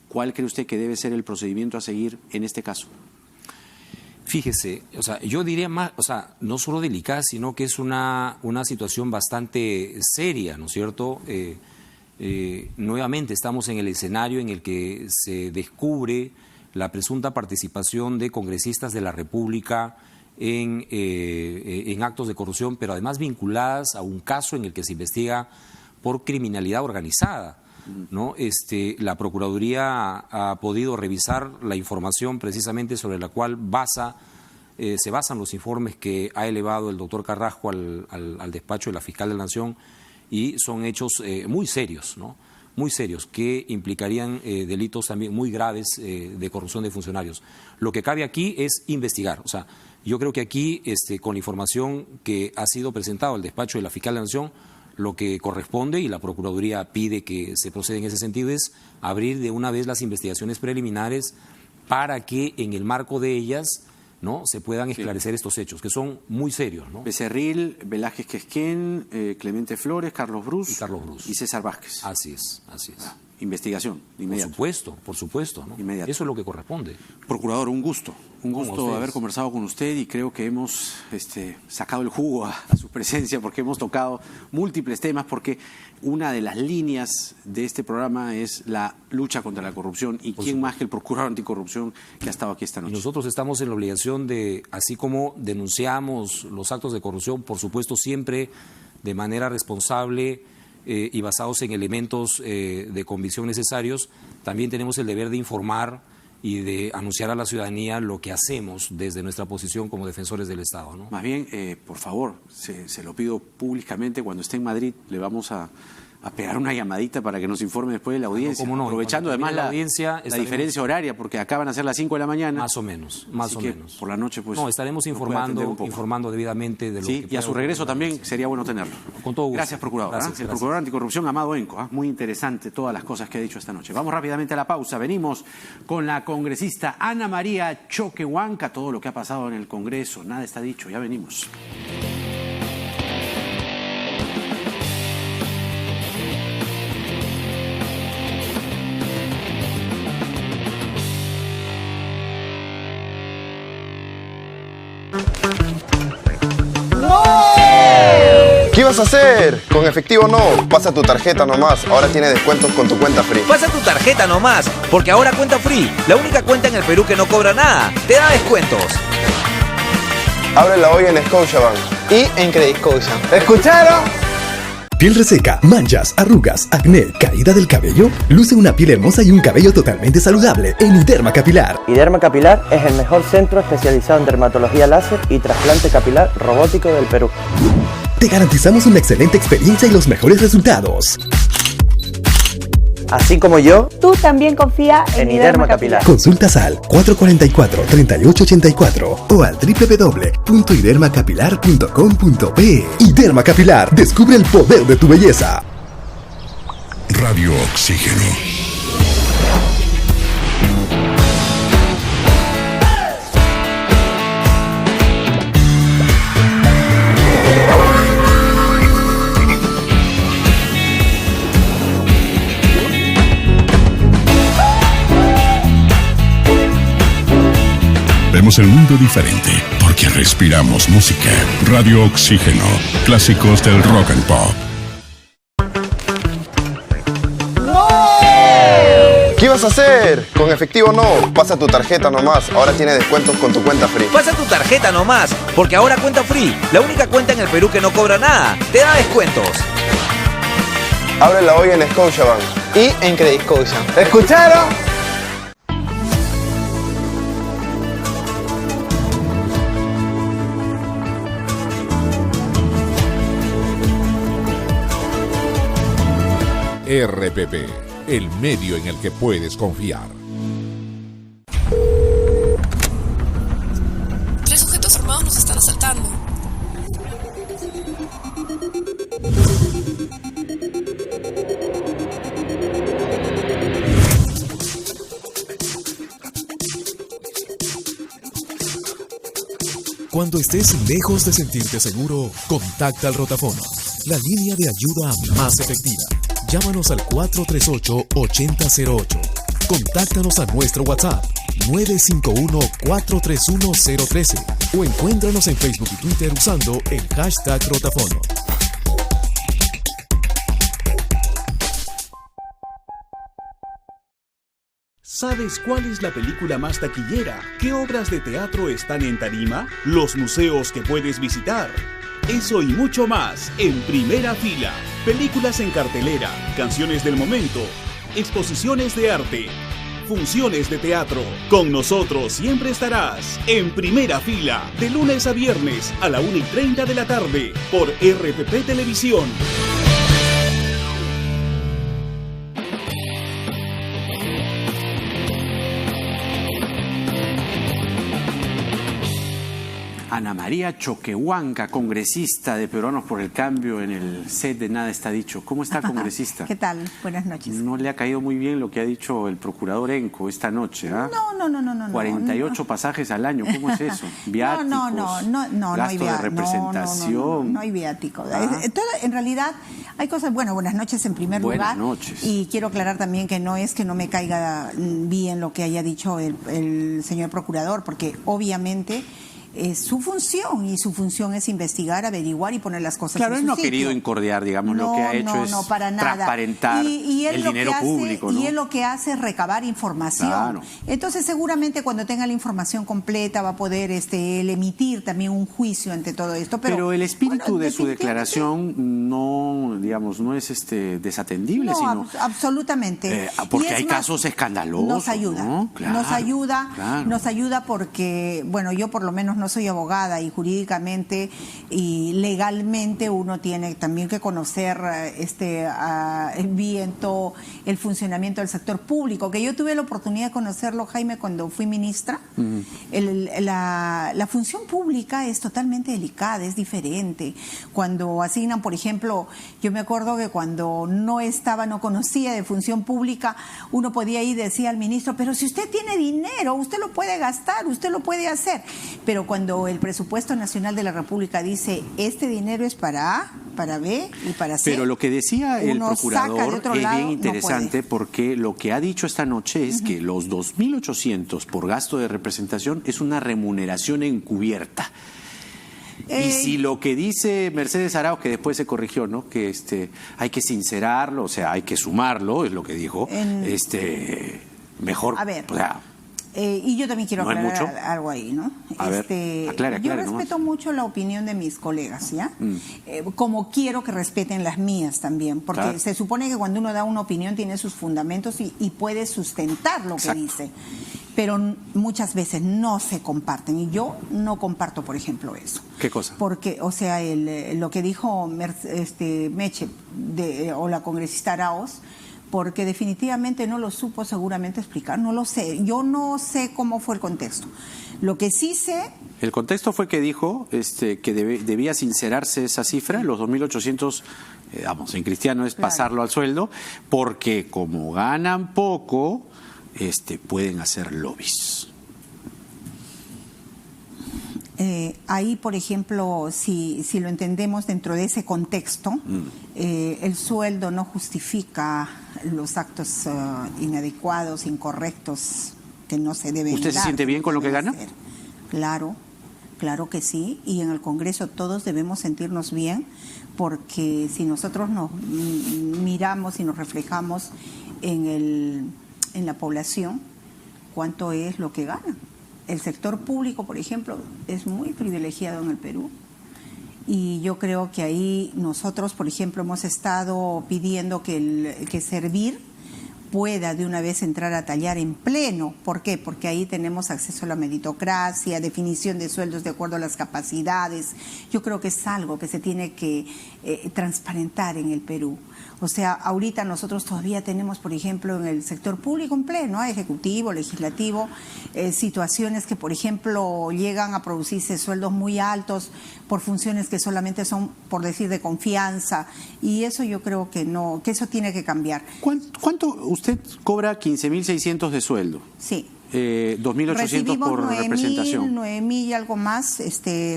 ¿Cuál cree usted que debe ser el procedimiento a seguir en este caso?
Fíjese, o sea, yo diría más, o sea, no solo delicada, sino que es una situación bastante seria, ¿no es cierto? Nuevamente estamos en el escenario en el que se descubre la presunta participación de congresistas de la República en actos de corrupción, pero además vinculadas a un caso en el que se investiga por criminalidad organizada, ¿no? La Procuraduría ha podido revisar la información precisamente sobre la cual se basan los informes que ha elevado el doctor Carrasco al despacho de la Fiscal de la Nación, y son hechos muy serios, ¿no? Muy serios, que implicarían delitos también muy graves de corrupción de funcionarios. Lo que cabe aquí es investigar. O sea, yo creo que aquí, con la información que ha sido presentado al despacho de la Fiscal de la Nación, lo que corresponde, y la Procuraduría pide que se proceda en ese sentido, es abrir de una vez las investigaciones preliminares para que en el marco de ellas, ¿no?, se puedan esclarecer estos hechos, que son muy serios, ¿no?
Becerril, Velázquez Quesquén, Clemente Flores, Carlos Bruce y César Vázquez.
Así es.
Investigación, inmediato.
Por supuesto, ¿no?
Inmediato.
Eso es lo que corresponde.
Procurador, un gusto haber conversado con usted, y creo que hemos sacado el jugo a su presencia, porque hemos tocado múltiples temas, porque una de las líneas de este programa es la lucha contra la corrupción, y quién más que el Procurador Anticorrupción que ha estado aquí esta noche.
Y nosotros estamos en la obligación de, así como denunciamos los actos de corrupción, por supuesto siempre de manera responsable, y basados en elementos de convicción necesarios, también tenemos el deber de informar y de anunciar a la ciudadanía lo que hacemos desde nuestra posición como defensores del Estado, ¿no?
Más bien, por favor, se lo pido públicamente, cuando esté en Madrid le vamos a pegar una llamadita para que nos informe después de la audiencia,
no,
aprovechando además la diferencia horaria, porque acá van a ser las 5 de la mañana.
Más o menos.
Por la noche, pues...
No, estaremos informando debidamente de lo que...
Y a su regreso también sería bueno tenerlo.
Con todo gusto.
Gracias, Procurador. Gracias. El Procurador Anticorrupción, Amado Enco. Muy interesante todas las cosas que ha dicho esta noche. Vamos rápidamente a la pausa. Venimos con la congresista Ana María Choquehuanca. Todo lo que ha pasado en el Congreso. Nada está dicho. Ya venimos.
¿Qué ibas a hacer? Con efectivo no, pasa tu tarjeta nomás, ahora tiene descuentos con tu cuenta Free.
Pasa tu tarjeta nomás, porque ahora Cuenta Free, la única cuenta en el Perú que no cobra nada, te da descuentos.
Ábrela hoy en Scotiabank
y en Credit Scotia.
¿Escucharon?
¿Piel reseca, manchas, arrugas, acné, caída del cabello? Luce una piel hermosa y un cabello totalmente saludable en Iderma Capilar.
Iderma Capilar es el mejor centro especializado en dermatología láser y trasplante capilar robótico del Perú.
Te garantizamos una excelente experiencia y los mejores resultados.
Así como yo,
tú también confía en Iderma Capilar.
Consultas al 444-3884 o al www.idermacapilar.com.pe. Iderma Capilar, descubre el poder de tu belleza.
Radio Oxígeno. el mundo diferente, porque respiramos música. Radio Oxígeno, clásicos del rock and pop.
¿Qué ibas a hacer? Con efectivo no, pasa tu tarjeta nomás, ahora tiene descuentos con tu cuenta free.
Pasa tu tarjeta nomás, porque ahora Cuenta Free, la única cuenta en el Perú que no cobra nada, te da descuentos.
Ábrela hoy en Scotiabank
y en Credit Scotia.
¿Escucharon?
RPP, el medio en el que puedes confiar.
3 sujetos armados nos están asaltando.
Cuando estés lejos de sentirte seguro, contacta al Rotafono, la línea de ayuda más efectiva. Llámanos al 438-8008. Contáctanos a nuestro WhatsApp 951-431-013 o encuéntranos en Facebook y Twitter usando el hashtag Rotafono.
¿Sabes cuál es la película más taquillera? ¿Qué obras de teatro están en tarima? ¿Los museos que puedes visitar? Eso y mucho más en Primera Fila. Películas en cartelera, canciones del momento, exposiciones de arte, funciones de teatro. Con nosotros siempre estarás en Primera Fila, de lunes a viernes a la 1:30 de la tarde por RPP Televisión.
Ana María Choquehuanca, congresista de Peruanos por el Cambio en el set de Nada Está Dicho. ¿Cómo está, congresista?
¿Qué tal? Buenas noches.
No le ha caído muy bien lo que ha dicho el procurador Enco esta noche, ¿ah?
No.
48 pasajes al año, ¿cómo es eso? Viáticos,
no hay
gasto de representación.
No hay viático. En realidad hay cosas, buenas noches en primer lugar.
Buenas noches.
Y quiero aclarar también que no es que no me caiga bien lo que haya dicho el señor procurador, porque obviamente es su función, y su función es investigar, averiguar y poner las cosas en su sitio.
Claro, él no ha querido incordiar, digamos, lo que ha hecho es transparentar el dinero público, ¿no?
Y él lo que hace es recabar información.
Claro.
Entonces, seguramente cuando tenga la información completa va a poder él emitir también un juicio ante todo esto.
Pero el espíritu de su declaración no es desatendible, sino
absolutamente.
Porque hay casos escandalosos.
Nos ayuda,
¿no? Claro,
nos ayuda porque, yo por lo menos no soy abogada, y jurídicamente y legalmente uno tiene también que conocer el funcionamiento del sector público, que yo tuve la oportunidad de conocerlo, Jaime, cuando fui ministra. La función pública es totalmente delicada, es diferente. Cuando asignan, por ejemplo, yo me acuerdo que cuando no conocía de función pública, uno podía ir y decía al ministro, pero si usted tiene dinero, usted lo puede gastar, usted lo puede hacer. Pero cuando el presupuesto nacional de la República dice, este dinero es para A, B y para C.
Pero lo que decía el procurador es bien interesante, porque lo que ha dicho esta noche es que los 2.800 por gasto de representación es una remuneración encubierta. Y si lo que dice Mercedes Arauz, que después se corrigió, ¿no? Que hay que sincerarlo, o sea, hay que sumarlo, es lo que dijo, mejor.
A ver. Y yo también quiero aclarar algo ahí, ¿no?
Aclare
yo respeto mucho la opinión de mis colegas, ¿ya? Como quiero que respeten las mías también, porque se supone que cuando uno da una opinión tiene sus fundamentos y puede sustentar lo que dice. Pero muchas veces no se comparten, y yo no comparto, por ejemplo, eso.
¿Qué cosa?
Porque, lo que dijo Meche o la congresista Arauz, porque definitivamente no lo supo seguramente explicar, no lo sé. Yo no sé cómo fue el contexto. Lo que sí sé...
El contexto fue que dijo que debía sincerarse esa cifra, los 2.800, en cristiano es pasarlo al sueldo, porque como ganan poco, pueden hacer lobbies.
Ahí, por ejemplo, si lo entendemos dentro de ese contexto, el sueldo no justifica los actos inadecuados, incorrectos, que no se deben dar.
¿Usted se siente bien con lo que gana?
Claro, claro que sí, y en el Congreso todos debemos sentirnos bien, porque si nosotros nos miramos y nos reflejamos en la población, ¿cuánto es lo que gana? El sector público, por ejemplo, es muy privilegiado en el Perú. Y yo creo que ahí nosotros, por ejemplo, hemos estado pidiendo que Servir pueda de una vez entrar a tallar en pleno. ¿Por qué? Porque ahí tenemos acceso a la meritocracia, definición de sueldos de acuerdo a las capacidades. Yo creo que es algo que se tiene que transparentar en el Perú. O sea, ahorita nosotros todavía tenemos, por ejemplo, en el sector público en pleno, ejecutivo, legislativo, situaciones que, por ejemplo, llegan a producirse sueldos muy altos por funciones que solamente son, por decir, de confianza. Y eso yo creo que no, que eso tiene que cambiar.
¿Cuánto usted cobra? 15.600 de sueldo.
Sí.
2.800 por representación.
9.000 y algo más,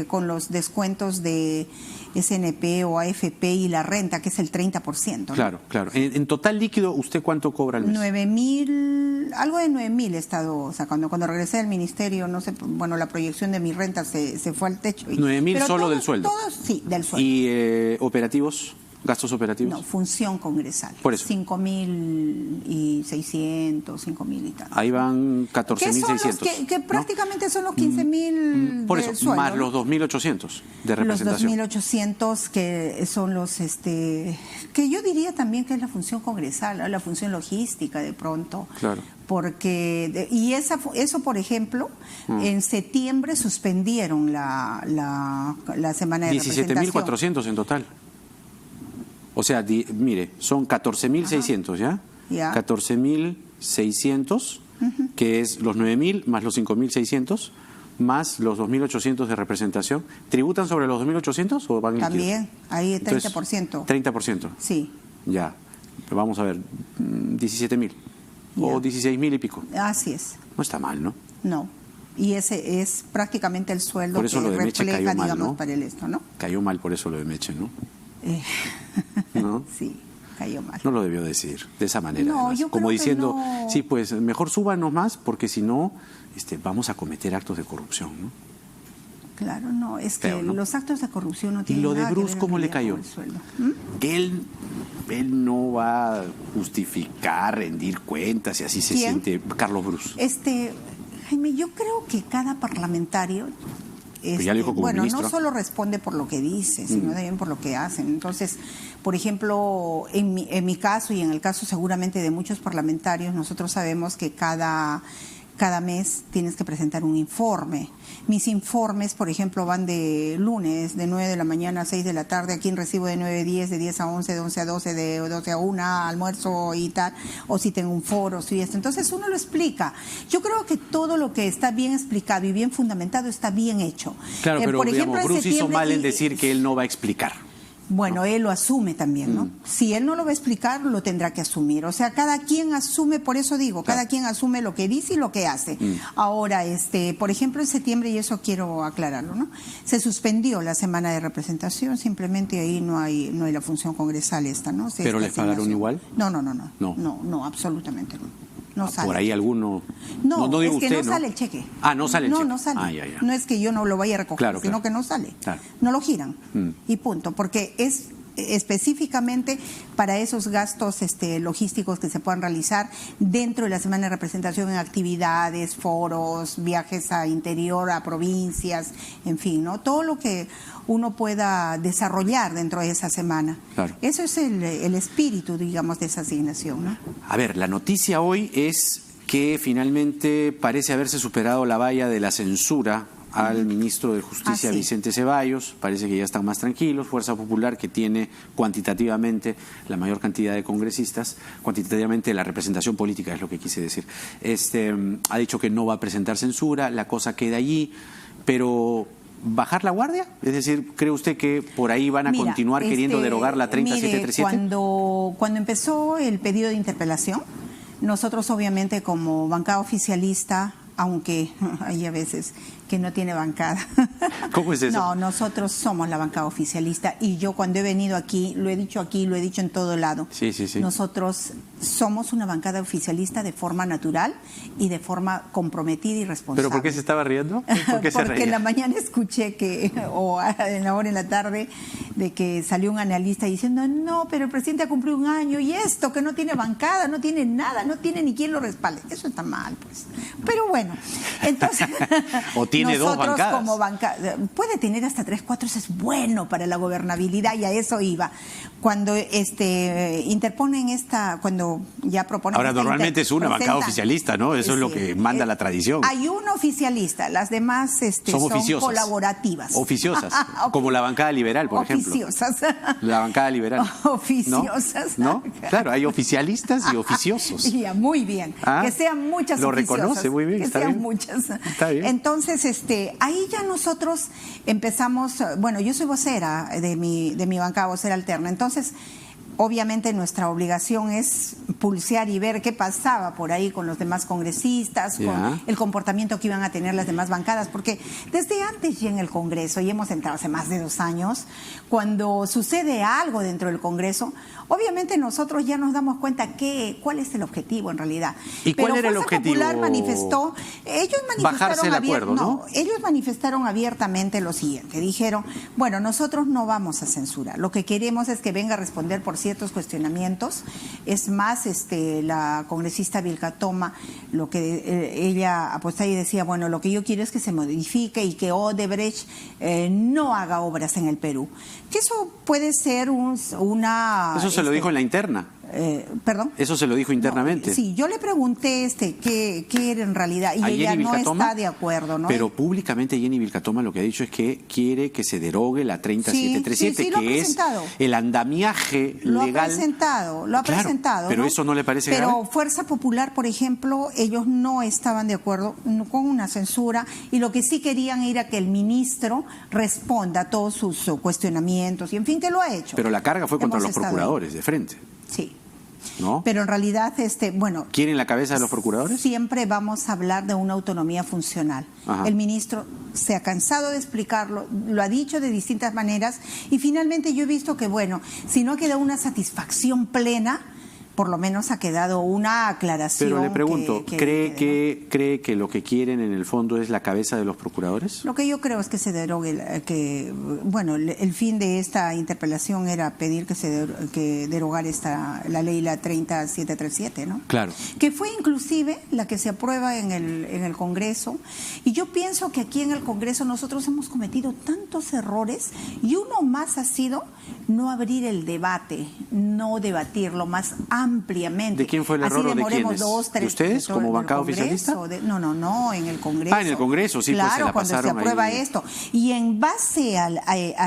con los descuentos de SNP o AFP y la renta, que es el 30%. ¿no?
Claro, claro. En total líquido, ¿usted cuánto cobra al mes?
9.000, algo de 9.000 he estado sacando. Cuando regresé del ministerio, no sé, bueno, la proyección de mi renta se fue al techo.
9.000 solo del sueldo.
Todos, sí, del sueldo.
¿Y operativos? ¿Gastos operativos?
No, función congresal.
Por eso.
5.600, 5.000 y tal.
Ahí van 14.600.
Que prácticamente son los 15.000
por eso, sueldo, más los 2.800 de representación.
Los 2.800 que son los, que yo diría también que es la función congresal, la función logística de pronto.
Claro.
Porque, y eso por ejemplo, en septiembre suspendieron la semana de representación.
17.400 en total. O sea, mire, son 14.600, ¿ya? 14.600, que es los 9.000 más los 5.600, más los 2.800 de representación. ¿Tributan sobre los 2.800 o van líquidos?
También, ahí 30%.
30%.
Sí.
Ya, vamos a ver, 17.000 o 16.000 y pico.
Así es.
No está mal, ¿no?
No. Y ese es prácticamente el sueldo
por eso
que
lo de Meche
refleja,
cayó mal,
digamos,
¿no?
para el esto, ¿no?
Cayó mal por eso lo de Meche, ¿no? ¿No?
Sí, cayó mal.
No lo debió decir de esa manera.
No, yo
como
creo
diciendo,
que no.
Sí, pues mejor súbanos más porque si no, vamos a cometer actos de corrupción, ¿no?
Claro, no, es que
Feo, ¿no?
Los actos de corrupción no tienen
nada que ver. ¿Y lo de Bruce cómo le cayó? Que él no va a justificar, rendir cuentas y así se siente Carlos Bruce.
Jaime, yo creo que cada parlamentario
ya lo dijo como
bueno,
ministro.
No solo responde por lo que dice, sino también por lo que hacen. Entonces, por ejemplo, en mi caso y en el caso seguramente de muchos parlamentarios, nosotros sabemos que cada mes tienes que presentar un informe. Mis informes, por ejemplo, van de lunes, de 9 de la mañana a 6 de la tarde, a quien recibo de 9 a 10, de 10 a 11, de 11 a 12, de 12 a 1, almuerzo y tal, o si tengo un foro, si esto. Entonces uno lo explica. Yo creo que todo lo que está bien explicado y bien fundamentado está bien hecho.
Claro, pero
por ejemplo,
digamos, Bruce hizo mal en decir que él no va a explicar.
Bueno, él lo asume también, ¿no? Si él no lo va a explicar, lo tendrá que asumir. O sea, cada quien asume, por eso digo, cada quien asume lo que dice y lo que hace. Ahora, por ejemplo, en septiembre, y eso quiero aclararlo, ¿no? Se suspendió la semana de representación, simplemente ahí no hay la función congresal esta, ¿no?
¿Pero les pagaron igual?
No, absolutamente no. No sale.
Por ahí alguno.
No
digo
es que
usted,
no sale el cheque.
No sale el cheque.
No sale.
Ya.
No es que yo no lo vaya a recoger, sino que no sale.
Claro.
No lo giran. Y punto. Porque es específicamente para esos gastos logísticos que se puedan realizar dentro de la semana de representación en actividades, foros, viajes a interior, a provincias, en fin, ¿no? Todo lo que uno pueda desarrollar dentro de esa semana. Claro. Eso es el espíritu, digamos, de esa asignación, ¿no?
A ver, la noticia hoy es que finalmente parece haberse superado la valla de la censura al ministro de Justicia, Vicente Ceballos. Parece que ya están más tranquilos. Fuerza Popular, que tiene cuantitativamente la mayor cantidad de congresistas, cuantitativamente la representación política es lo que quise decir, ha dicho que no va a presentar censura, la cosa queda allí, pero ¿bajar la guardia? Es decir, ¿cree usted que por ahí van a continuar queriendo derogar la 30737?
Cuando empezó el pedido de interpelación, nosotros obviamente como bancada oficialista, aunque hay a veces Que no tiene bancada.
¿Cómo es eso?
No, nosotros somos la bancada oficialista y yo cuando he venido aquí, lo he dicho en todo lado.
Sí.
Nosotros somos una bancada oficialista de forma natural y de forma comprometida y responsable.
¿Pero por qué se estaba riendo? ¿Por qué se
Porque
reía?
en la mañana escuché o ahora en la tarde, de que salió un analista diciendo, no, pero el presidente ha cumplido un año y esto, que no tiene bancada, no tiene nada, no tiene ni quien lo respalde. Eso está mal, pues. Pero bueno, entonces...
O tiene dos bancadas.
Como puede tener hasta 3, 4, eso es bueno para la gobernabilidad y a eso iba. Cuando interponen cuando ya proponen...
Ahora, normalmente es una bancada oficialista, ¿no? Eso es lo que manda la tradición.
Hay una oficialista, las demás son colaborativas.
Oficiosas, como la bancada liberal, por ejemplo.
Oficiosas.
La bancada liberal.
Oficiosas.
¿No? Claro, hay oficialistas y oficiosos.
Ya, muy bien. Que sean muchas
lo
oficiosas.
Lo reconoce muy bien,
que
está
sean
bien.
Muchas.
Está bien.
Entonces, ahí ya nosotros empezamos, bueno, yo soy vocera de mi bancada, vocera alterna, entonces obviamente nuestra obligación es pulsear y ver qué pasaba por ahí con los demás congresistas, con el comportamiento que iban a tener las demás bancadas, porque desde antes ya en el Congreso, y hemos entrado hace más de 2 años, cuando sucede algo dentro del Congreso, obviamente nosotros ya nos damos cuenta cuál es el objetivo en realidad.
¿Y cuál era el objetivo?
Popular manifestó,
bajarse el acuerdo, ¿no?
Ellos manifestaron abiertamente lo siguiente, dijeron, bueno, nosotros no vamos a censurar, lo que queremos es que venga a responder por ciertos cuestionamientos. Es más, la congresista Vilca Toma, lo que ella apostaba y decía, bueno, lo que yo quiero es que se modifique y que Odebrecht no haga obras en el Perú. Que eso puede ser una...
Eso se lo dijo en la interna.
¿Perdón?
Eso se lo dijo internamente.
No, sí, yo le pregunté qué era en realidad y ella no está de acuerdo, ¿no?
Pero públicamente Jenny Vilca Toma lo que ha dicho es que quiere que se derogue la 30737, que es el andamiaje legal.
Lo ha presentado.
Pero
¿no?
eso no le parece
grave.
Pero
Fuerza Popular, por ejemplo, ellos no estaban de acuerdo con una censura y lo que sí querían era que el ministro responda a todos sus cuestionamientos y en fin, que lo ha hecho.
Pero la carga fue contra los procuradores de frente.
Sí.
¿No?
Pero en realidad, bueno...
¿Quieren la cabeza de los procuradores?
Siempre vamos a hablar de una autonomía funcional.
Ajá.
El ministro se ha cansado de explicarlo, lo ha dicho de distintas maneras y finalmente yo he visto que, bueno, si no ha quedado una satisfacción plena, por lo menos ha quedado una aclaración.
Pero le pregunto, ¿cree que lo que quieren en el fondo es la cabeza de los procuradores?
Lo que yo creo es que se derogue, el fin de esta interpelación era pedir que derogar la ley, la 30737, ¿no?
Claro.
Que fue inclusive la que se aprueba en el Congreso. Y yo pienso que aquí en el Congreso nosotros hemos cometido tantos errores y uno más ha sido no abrir el debate, no debatirlo más ampliamente.
¿De quién fue el error? ¿De quiénes? ¿De ustedes como bancada oficialista?
No, en el Congreso.
En el Congreso, sí,
claro,
pues se la
cuando
pasaron
se aprueba
ahí.
esto. Y en base a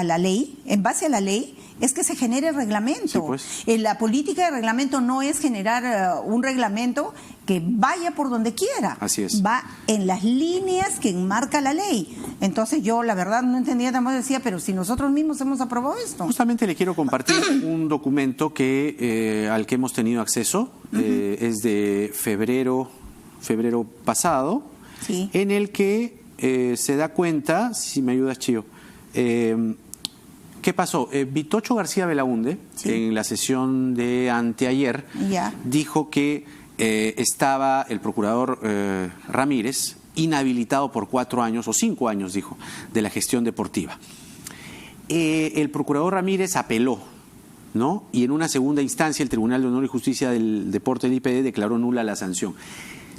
la ley, es que se genere el reglamento.
Sí, pues.
La política de reglamento no es generar un reglamento que vaya por donde quiera.
Así es.
Va en las líneas que enmarca la ley. Entonces yo la verdad no entendía, tampoco decía, pero si nosotros mismos hemos aprobado esto.
Justamente le quiero compartir un documento al que hemos tenido acceso. Es de febrero pasado,
sí,
en el que se da cuenta, si me ayudas, Chío, ¿qué pasó? Vitocho García Belaúnde, sí, en la sesión de anteayer, dijo que estaba el procurador Ramírez inhabilitado por 4 años o 5 años, dijo, de la gestión deportiva. El procurador Ramírez apeló, ¿no? Y en una segunda instancia el Tribunal de Honor y Justicia del Deporte del IPD declaró nula la sanción.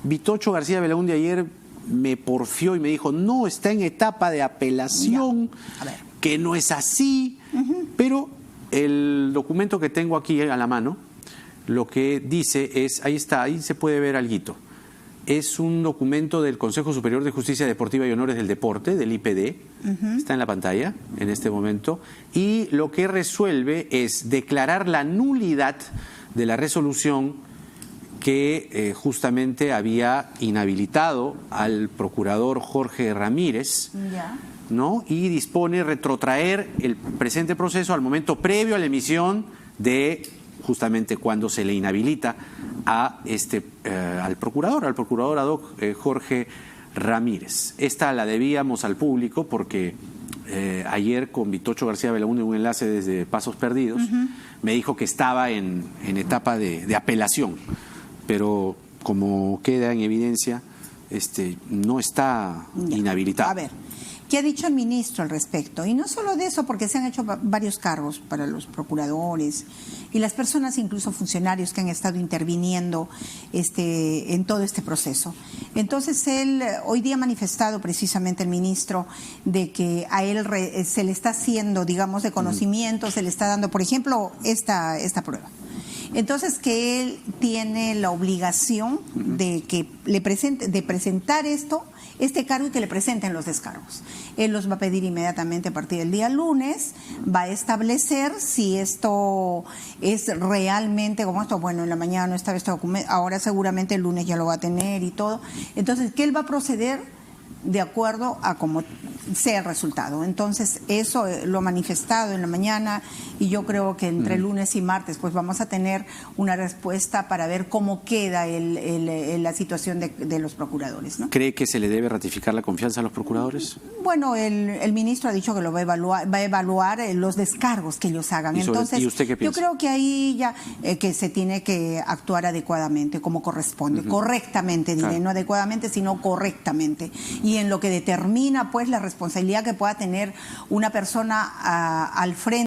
Vitocho García Belaúnde ayer me porfió y me dijo, no, está en etapa de apelación, que no es así, pero el documento que tengo aquí a la mano, lo que dice es, ahí está, ahí se puede ver alguito. Es un documento del Consejo Superior de Justicia Deportiva y Honores del Deporte, del IPD, está en la pantalla en este momento, y lo que resuelve es declarar la nulidad de la resolución que justamente había inhabilitado al procurador Jorge Ramírez, ¿no? Y dispone retrotraer el presente proceso al momento previo a la emisión de justamente cuando se le inhabilita a al procurador ad hoc Jorge Ramírez. Esta la debíamos al público porque ayer con Vitocho García Belaúnde, un enlace desde Pasos Perdidos, me dijo que estaba en etapa de apelación, pero como queda en evidencia, no está inhabilitado.
A ver, ¿qué ha dicho el ministro al respecto? Y no solo de eso, porque se han hecho varios cargos para los procuradores y las personas, incluso funcionarios que han estado interviniendo en todo este proceso. Entonces, él hoy día ha manifestado precisamente el ministro de que a él se le está haciendo, digamos, de conocimiento, se le está dando, por ejemplo, esta prueba. Entonces, que él tiene la obligación de que de presentar este cargo y que le presenten los descargos. Él los va a pedir inmediatamente a partir del día lunes, va a establecer si esto es realmente como esto. Bueno, en la mañana no estaba este documento, ahora seguramente el lunes ya lo va a tener y todo. Entonces, que él va a proceder de acuerdo a cómo sea el resultado. Entonces, eso lo ha manifestado en la mañana y yo creo que entre lunes y martes pues vamos a tener una respuesta para ver cómo queda la situación de los procuradores, ¿no?
¿Cree que se le debe ratificar la confianza a los procuradores?
Bueno, el ministro ha dicho que lo va a evaluar los descargos que ellos hagan. Entonces,
¿y usted qué piensa?
Yo creo que ahí ya que se tiene que actuar adecuadamente, como corresponde, correctamente, diré, no adecuadamente, sino correctamente. Y en lo que determina pues la responsabilidad que pueda tener una persona al frente